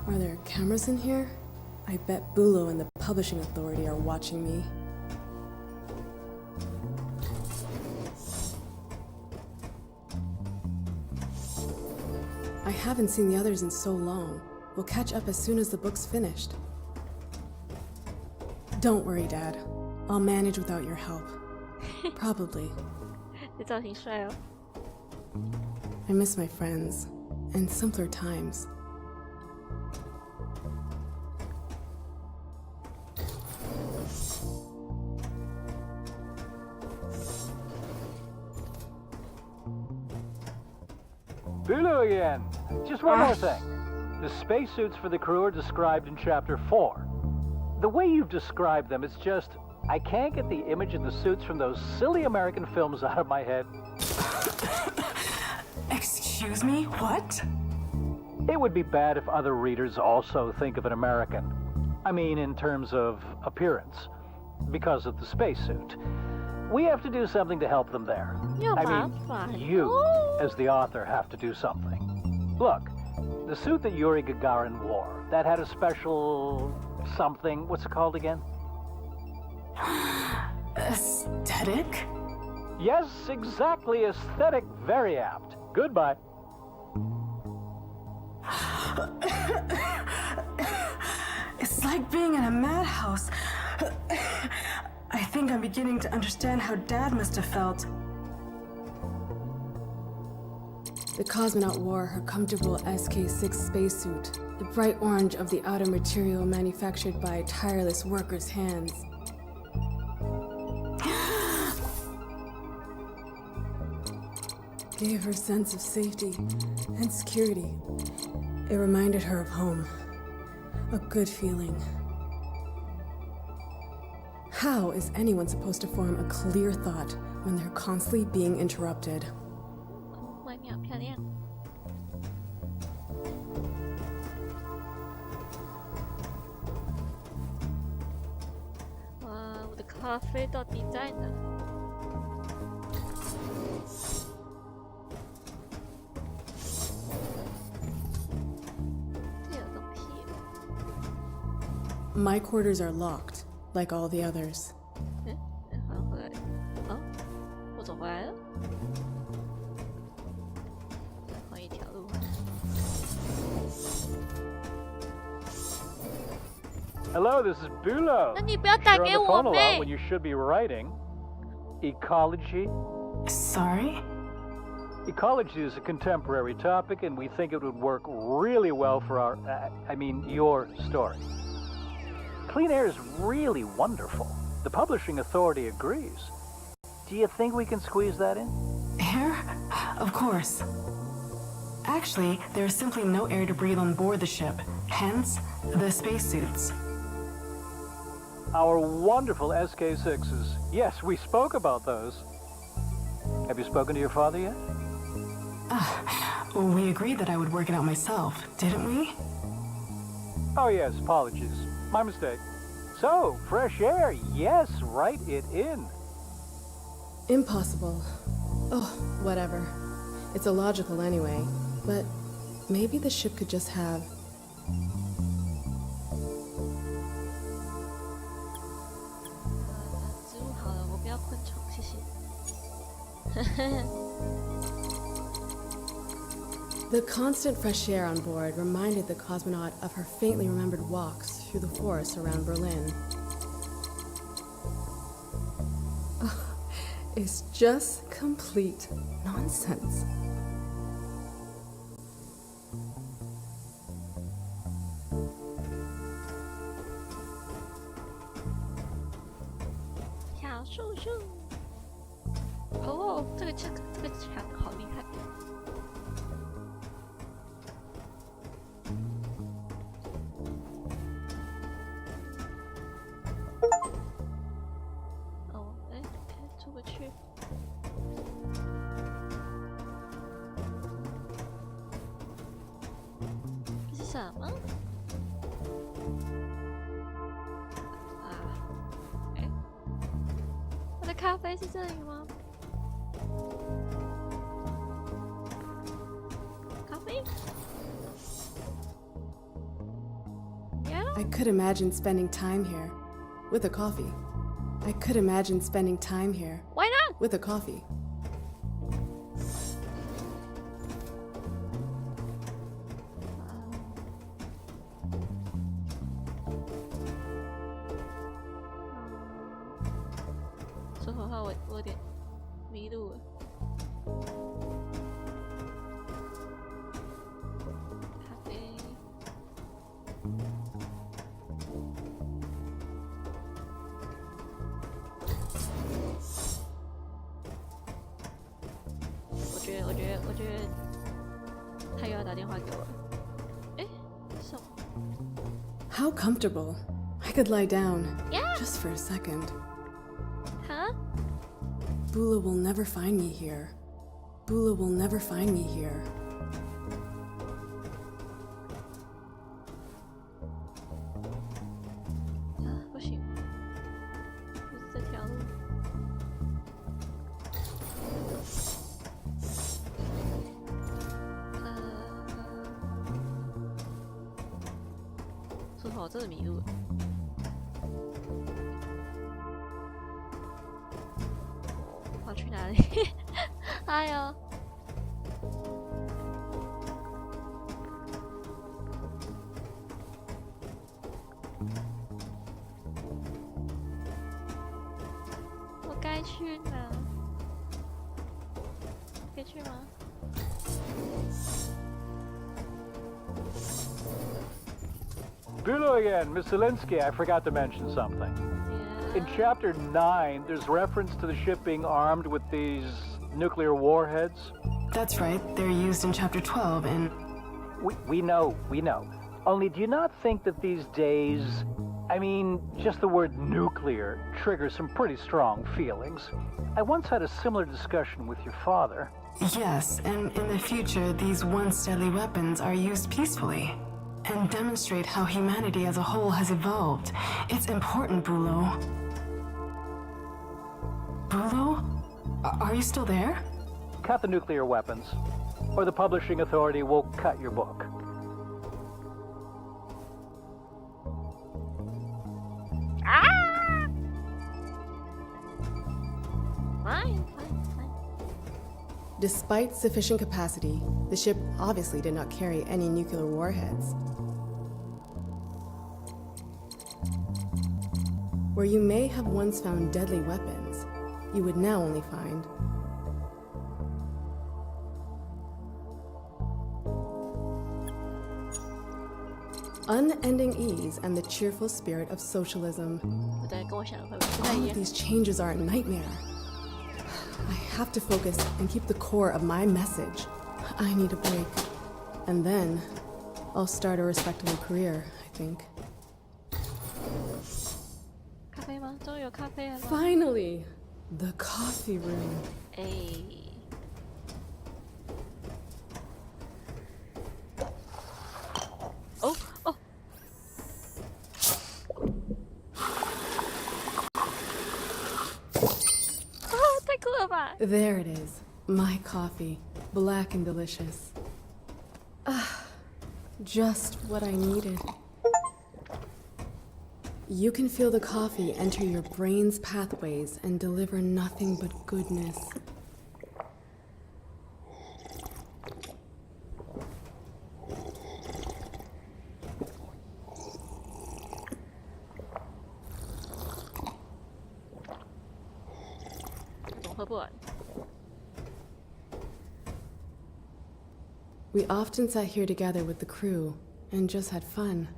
Are cameras in here? I bet Bulo and the publishing authority are watching me. I haven't seen the others in so long. We'll catch up as soon as the book's finished. Don't worry, Dad. I'll manage without your help. Probably. 这造型帅哦。 I miss my friends and simpler times. Bulu again. Just one more thing. The spacesuits for the crew are described in Chapter 4. The way you've described them, it's just... I can't get the image of the suits from those silly American films out of my head. Excuse me, what? It would be bad if other readers also think of an American. I mean, in terms of appearance. Because of the spacesuit. We have to do something to help them there. I mean, you, as the author, have to do something. Look, the suit that Yuri Gagarin wore, that had a special... something. What's it called again? Aesthetic? Yes, exactly. Aesthetic. Very apt. Goodbye. It's like being in a madhouse. I think I'm beginning to understand how Dad must have felt. The cosmonaut wore her comfortable SK-6 spacesuit, the bright orange of the outer material manufactured by tireless workers' hands. Gave her a sense of safety and security. It reminded her of home. A good feeling. How is anyone supposed to form a clear thought when they're constantly being interrupted? 外面好漂亮。哇，我的咖啡到底在哪？这有东西。 My quarters are locked, like all the others. 好像回来了。啊，我走回来了。再换一条路。Hello, this is Bulo. 那你不要打 You're 给 on the 我 phone a lot 呗 when。you should be writing. Ecology. Sorry? Ecology is a contemporary topic, and we think it would work really well for our, your story. Clean air is really wonderful. The publishing authority agrees. Do you think we can squeeze that in? Air? Of course. Actually, there is simply no air to breathe on board the ship, hence the spacesuits. Our wonderful SK-6s. Yes, we spoke about those. Have you spoken to your father yet? Well, we agreed that I would work it out myself, didn't we? Oh yes, apologies. My mistake. So, fresh air. Yes, write it in. Impossible. Oh, whatever. It's illogical anyway, but maybe the ship could just have... 植物好了，我不要昆虫，谢谢。 The constant fresh air on board reminded the cosmonaut of her faintly remembered walks through the forests around Berlin. It's just complete nonsense. Oh, 这个墙好厉害。哦，哎，出不去。这是什么？啊，哎，我的咖啡是这里吗？ 咖啡。I could imagine spending time here with a coffee. I could imagine spending time here Why not? with a coffee. How comfortable. I could lie down. Yeah. Just for a second. Huh? Bula will never find me here. Bula will never find me here. Bulo again, Miss Zelinsky, I forgot to mention something. Yeah. In Chapter 9, there's reference to the ship being armed with these nuclear warheads. That's right. They're used in Chapter 12 and... We know. Only do you not think that these days, I mean, just the word nuclear triggers some pretty strong feelings? I once had a similar discussion with your father. Yes, and in the future, these once deadly weapons are used peacefully and demonstrate how humanity as a whole has evolved. It's important, Bulo. Bulo? Are you still there? Cut the nuclear weapons, or the publishing authority will cut your book. Ah! Fine. Despite sufficient capacity, the ship obviously did not carry any nuclear warheads. Where you may have once found deadly weapons, you would now only find unending ease and the cheerful spirit of socialism. All of these changes are a nightmare. I have to focus and keep the core of my message. I need a break. And then I'll start a respectable career, I think. Finally! The coffee room. Oh! There it is. My coffee. Black and delicious. Just what I needed. You can feel the coffee enter your brain's pathways and deliver nothing but goodness. We often sat here together with the crew and just had fun.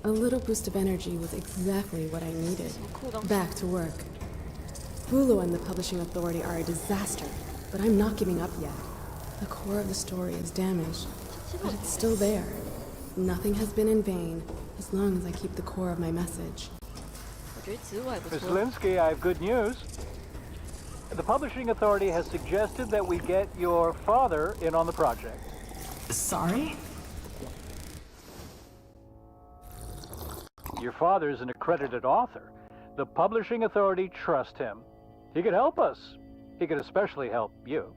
A little boost of energy was exactly what I needed. Back to work. Bulo and the publishing authority are a disaster, but I'm not giving up yet. The core of the story is damaged, but it's still there. Nothing has been in vain, as long as I keep the core of my message. Miss Linsky, I have good news. The publishing authority has suggested that we get your father in on the project. Sorry? Your father is an accredited author. The publishing authority trusts him. He could help us. He could especially help you.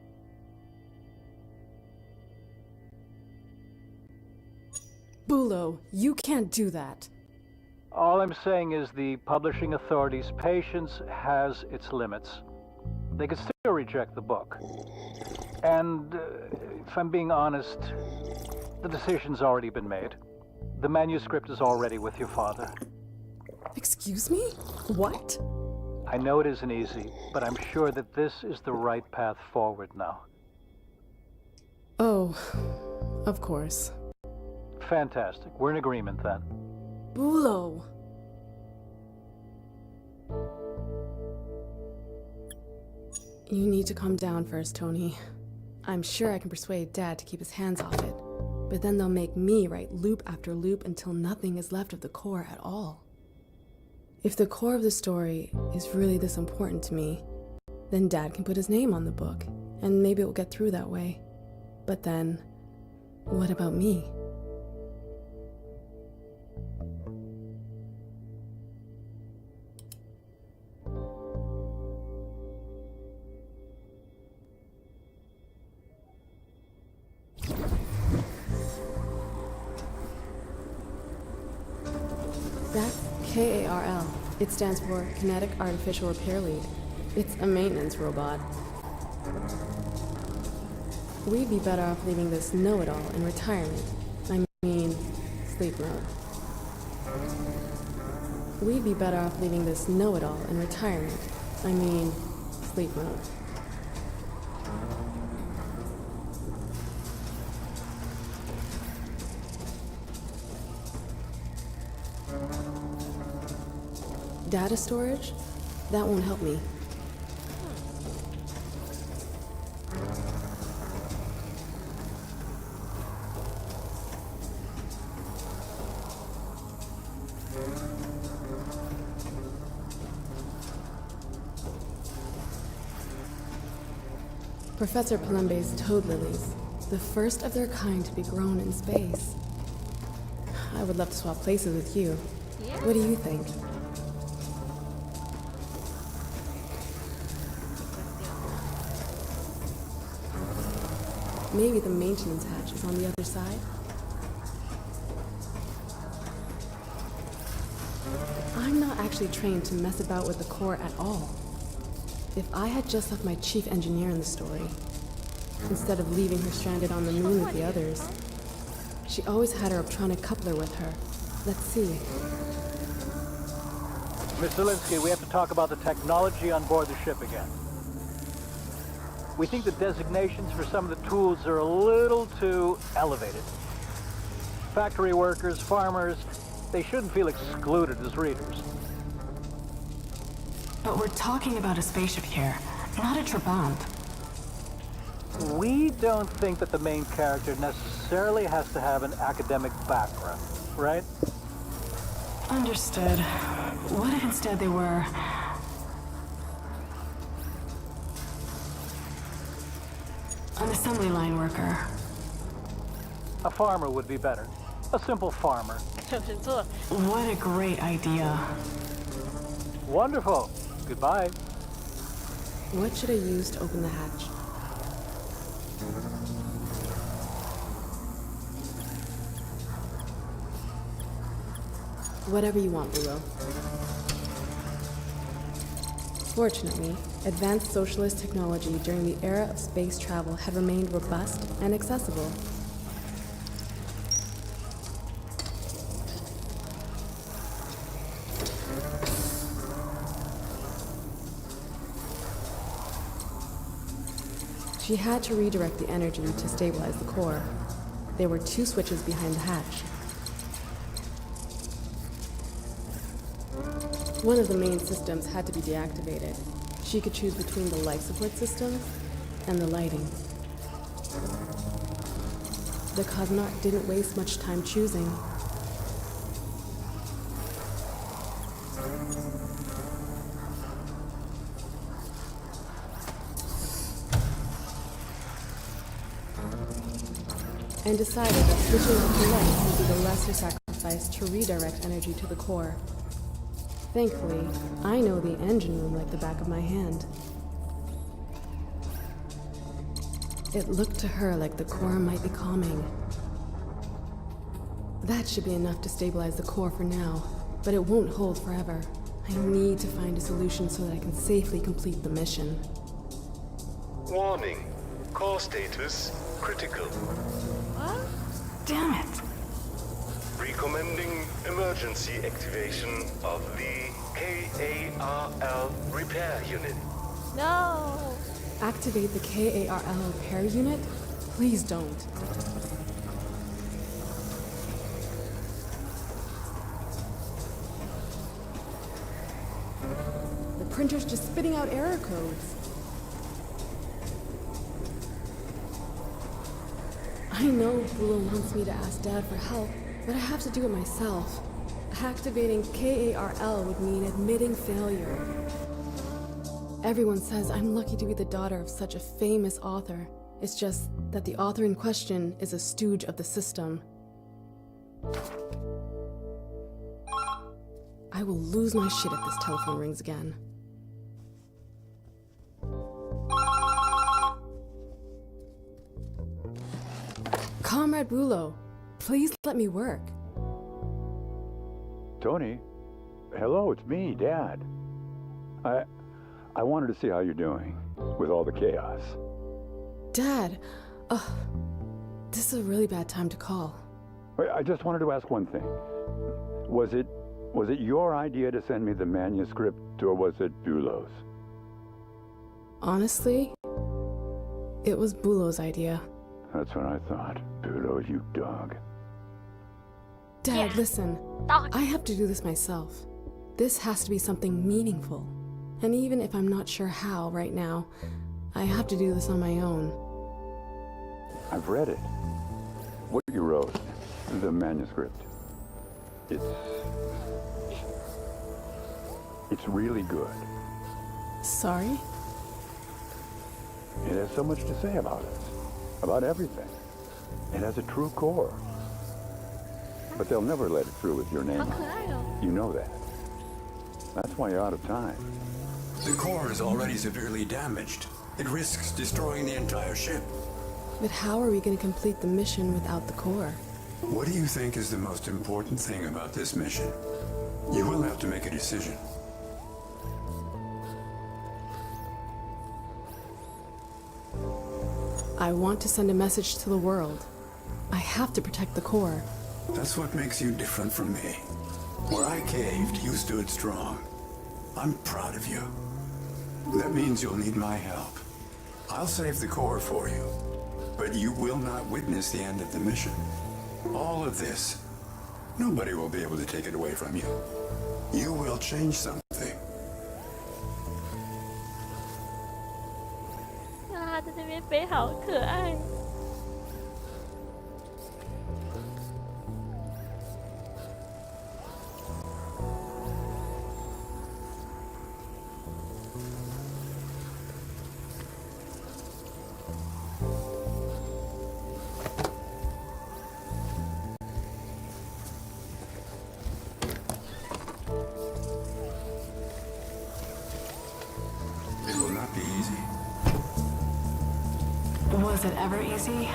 Bulo, you can't do that. All I'm saying is the publishing authority's patience has its limits. They could still reject the book. And if I'm being honest, the decision's already been made. The manuscript is already with your father. Excuse me? What? I know it isn't easy, but I'm sure that this is the right path forward now. Oh, of course. Fantastic. We're in agreement then. Bulo! You need to calm down first, Tony. I'm sure I can persuade Dad to keep his hands off it, but then they'll make me write loop after loop until nothing is left of the core at all. If the core of the story is really this important to me, then Dad can put his name on the book, and maybe it will get through that way. But then, what about me? That's KARL. It stands for Kinetic Artificial Repair Lead. It's a maintenance robot. We'd be better off leaving this know-it-all in retirement. I mean, sleep mode. We'd be better off leaving this know-it-all in retirement. I mean, sleep mode. Data storage? That won't help me. Professor Palembe's toad lilies, the first of their kind to be grown in space. I would love to swap places with you. Yeah. What do you think? Maybe the maintenance hatch is on the other side? I'm not actually trained to mess about with the core at all. If I had just left my chief engineer in the story, instead of leaving her stranded on the moon with the others, she always had her optronic coupler with her. Let's see. Miss Zelinsky, we have to talk about the technology on board the ship again. We think the designations for some of the tools are a little too elevated. Factory workers, farmers, they shouldn't feel excluded as readers. But we're talking about a spaceship here, not a trabant. We don't think that the main character necessarily has to have an academic background, right? Understood. What if instead they were... an assembly line worker? A farmer would be better. A simple farmer. 没错， What a great idea. Wonderful. Goodbye. What should I use to open the hatch? Whatever you want, Bulo. Fortunately, advanced socialist technology during the era of space travel had remained robust and accessible. She had to redirect the energy to stabilize the core. There were 2 switches behind the hatch. One of the main systems had to be deactivated. She could choose between the life support system and the lighting. The cosmonaut didn't waste much time choosing. And decided that switching off the lights would be the lesser sacrifice to redirect energy to the core. Thankfully, I know the engine room like the back of my hand. It looked to her like the core might be calming. That should be enough to stabilize the core for now, but it won't hold forever. I need to find a solution so that I can safely complete the mission. Warning. Core status critical. What? Damn it. Recommending emergency activation of the KARL repair unit. No. Activate the KARL repair unit? Please don't. The printer's just spitting out error codes. I know Bulo wants me to ask Dad for help, but I have to do it myself. Activating KARL would mean admitting failure. Everyone says I'm lucky to be the daughter of such a famous author. It's just that the author in question is a stooge of the system. I will lose my shit if this telephone rings again. Comrade Bulo, please let me work. Tony? Hello, it's me, Dad. I wanted to see how you're doing with all the chaos. Dad, this is a really bad time to call. I just wanted to ask one thing. Was it your idea to send me the manuscript, or was it Bulo's? Honestly, it was Bulo's idea. That's what I thought. Bulo, you dog. Dad, Yeah. listen. Dog. I have to do this myself. This has to be something meaningful. And even if I'm not sure how right now, I have to do this on my own. I've read it. What you wrote, the manuscript. It's really good. Sorry? It has so much to say about us, about everything. It has a true core. But they'll never let it through with your name 好 on 可 it. 爱哦。 You know that. That's why you're out of time. The core is already severely damaged. It risks destroying the entire ship. But how are we going to complete the mission without the core? What do you think is the most important thing about this mission? You will have to make a decision. I want to send a message to the world. I have to protect the core. That's what makes you different from me. Where I caved, you stood strong. I'm proud of you. That means you'll need my help. I'll save the core for you, but you will not witness the end of the mission. All of this, nobody will be able to take it away from you. You will change something. 啊，在那边飞好可爱。It will not be easy. Was it ever easy?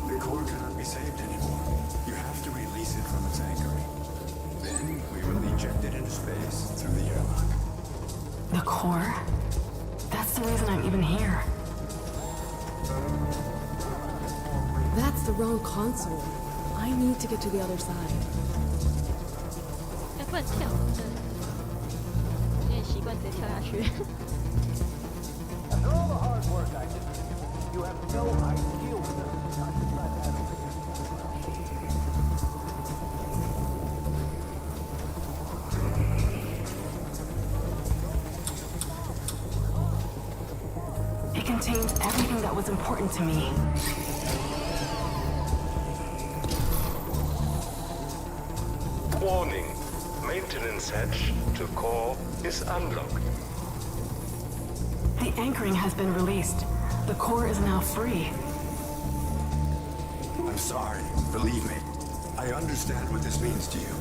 The core cannot be saved anymore. You have to release it from its anchoring. Then we will eject it into space through the airlock. The core? That's the reason I'm even here. That's the wrong console. I need to get to the other side. 哎，不能跳，有点习惯直接跳下去。 After all the hard work I did, you have no idea what the discussions I've had over here. It contains everything that was important to me. Warning. Maintenance hatch to core is unlocked. The anchoring has been released. The core is now free. I'm sorry. Believe me. I understand what this means to you.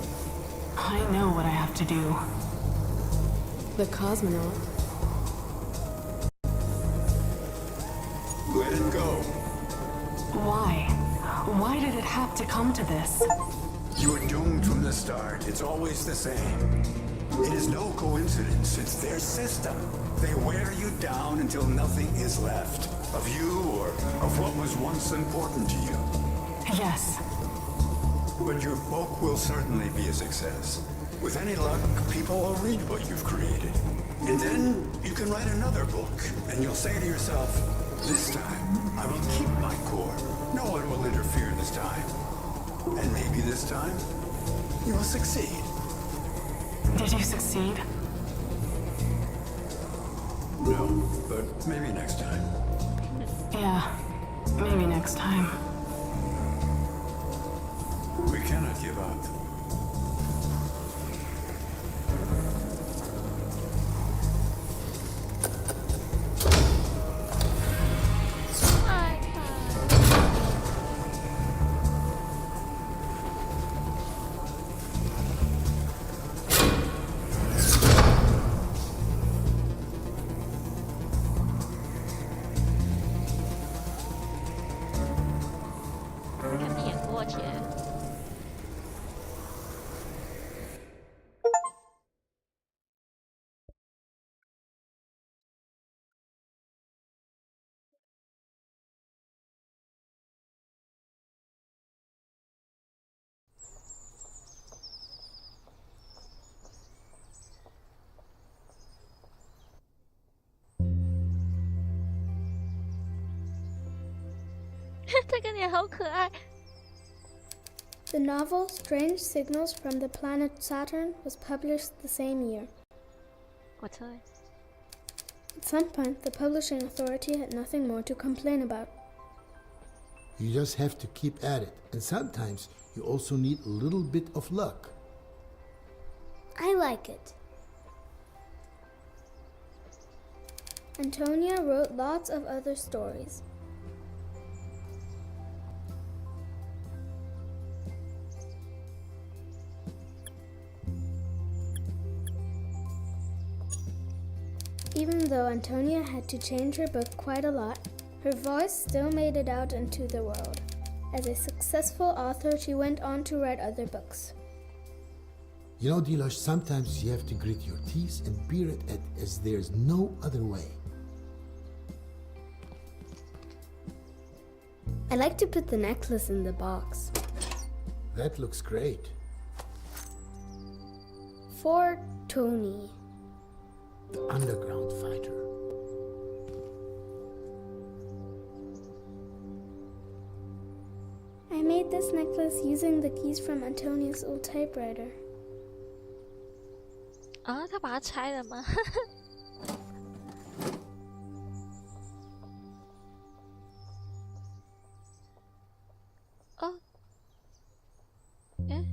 I know what I have to do. The cosmonaut. Let it go. Why? Why did it have to come to this? You are doomed from the start. It's always the same. It is no coincidence. It's their system. They wear you down until nothing is left of you or of what was once important to you. Yes. But your book will certainly be a success. With any luck, people will read what you've created. And then you can write another book, and you'll say to yourself, this time, I will keep my core. No one will interfere this time. And maybe this time, you will succeed. Did you succeed? No, but maybe next time. Yeah, maybe next time. We cannot give up. The novel Strange Signals from the Planet Saturn was published the same year. At some point, the publishing authority had nothing more to complain about. You just have to keep at it, and sometimes you also need a little bit of luck. I like it. Antonia wrote lots of other stories. Even though Antonia had to change her book quite a lot, her voice still made it out into the world. As a successful author, she went on to write other books. You know, Dilosh, sometimes you have to grit your teeth and bear it as there's no other way. I like to put the necklace in the box. That looks great. For Tony. The underground fighter. I made this necklace using the keys from Antonia's old typewriter. 啊，他把它拆了吗？哦，哎，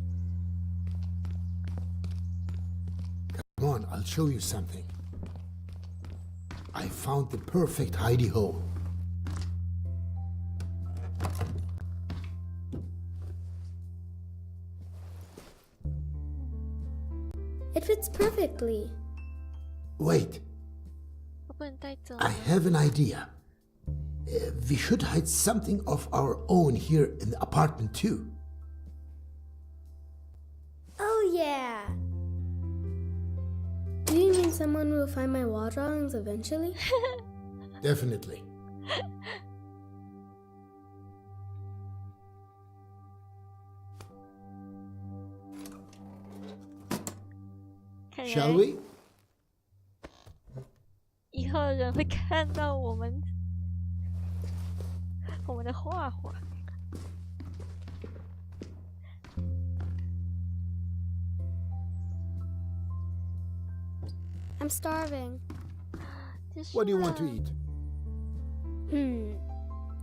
Come on, I'll show you something. I found the perfect hidey hole. It fits perfectly. Wait, 我不能带走。 I have an idea. We should hide something of our own here in the apartment too. Oh yeah! Do you mean someone will find my wall drawings eventually? Definitely. Shall we? 以后人会看到我们的画画。I'm starving. What do you want to eat?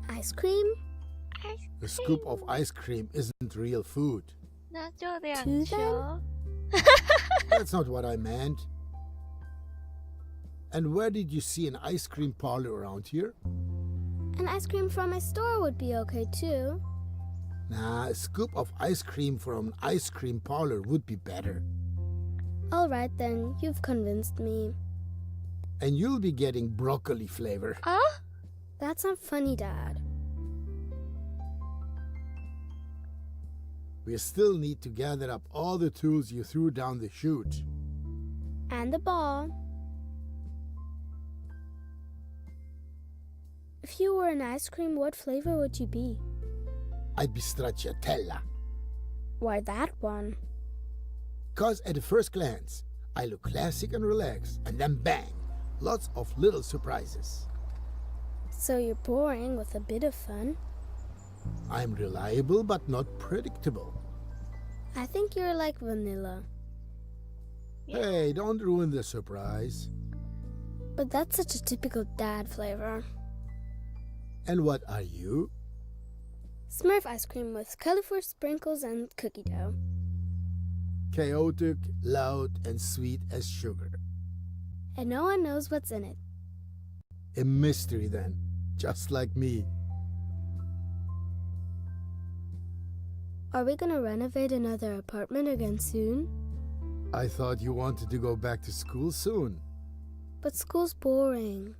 Ice cream? A scoop of ice cream isn't real food. 那就两 Two 球。 That's not what I meant. And where did you see an ice cream parlor around here? An ice cream from my store would be okay too. Nah, a scoop of ice cream from an ice cream parlor would be better. Alright then, you've convinced me. And you'll be getting broccoli flavor. That's not funny, Dad. We still need to gather up all the tools you threw down the chute. And the ball. If you were an ice cream, what flavor would you be? I'd be stracciatella. Why that one? 'Cause at the first glance, I look classic and relaxed, and then bang, lots of little surprises. So you're boring with a bit of fun? I'm reliable but not predictable. I think you're like vanilla. Hey, don't ruin the surprise. But that's such a typical dad flavor. And what are you? Smurf ice cream with colorful sprinkles and cookie dough. Chaotic, loud, and sweet as sugar. And no one knows what's in it. A mystery then, just like me. Are we gonna renovate another apartment again soon? I thought you wanted to go back to school soon. But school's boring.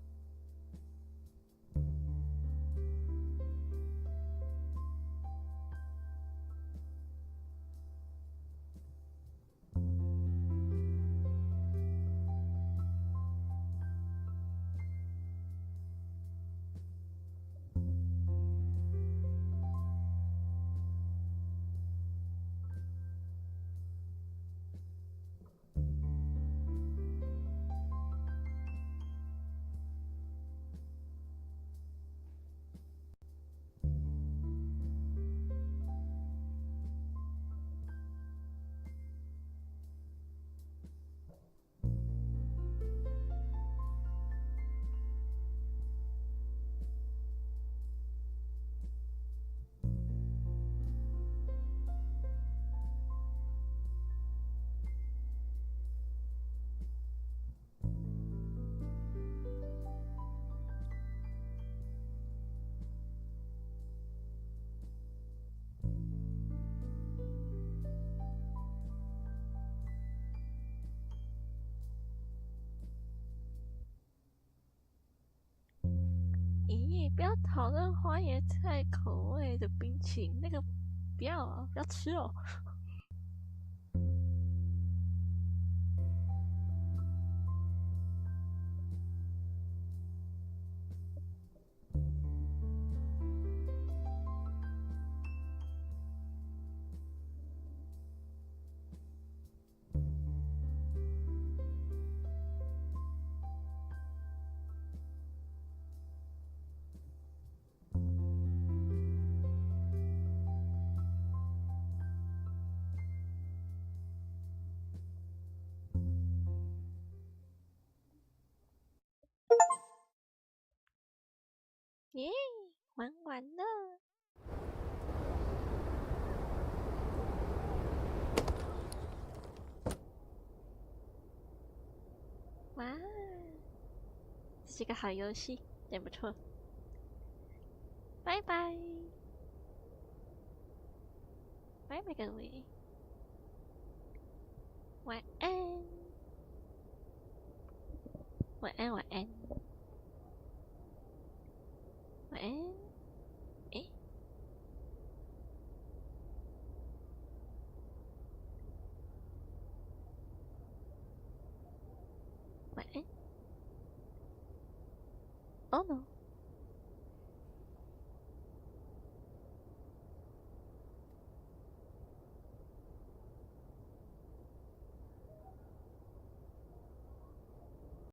咦，不要讨论花椰菜口味的冰淇淋，那个不要啊，不要吃哦。耶，玩完了。哇，这是个好游戏，真不错。拜拜，拜拜各位，晚安，晚安，晚安。晚安，诶，晚安。Oh no。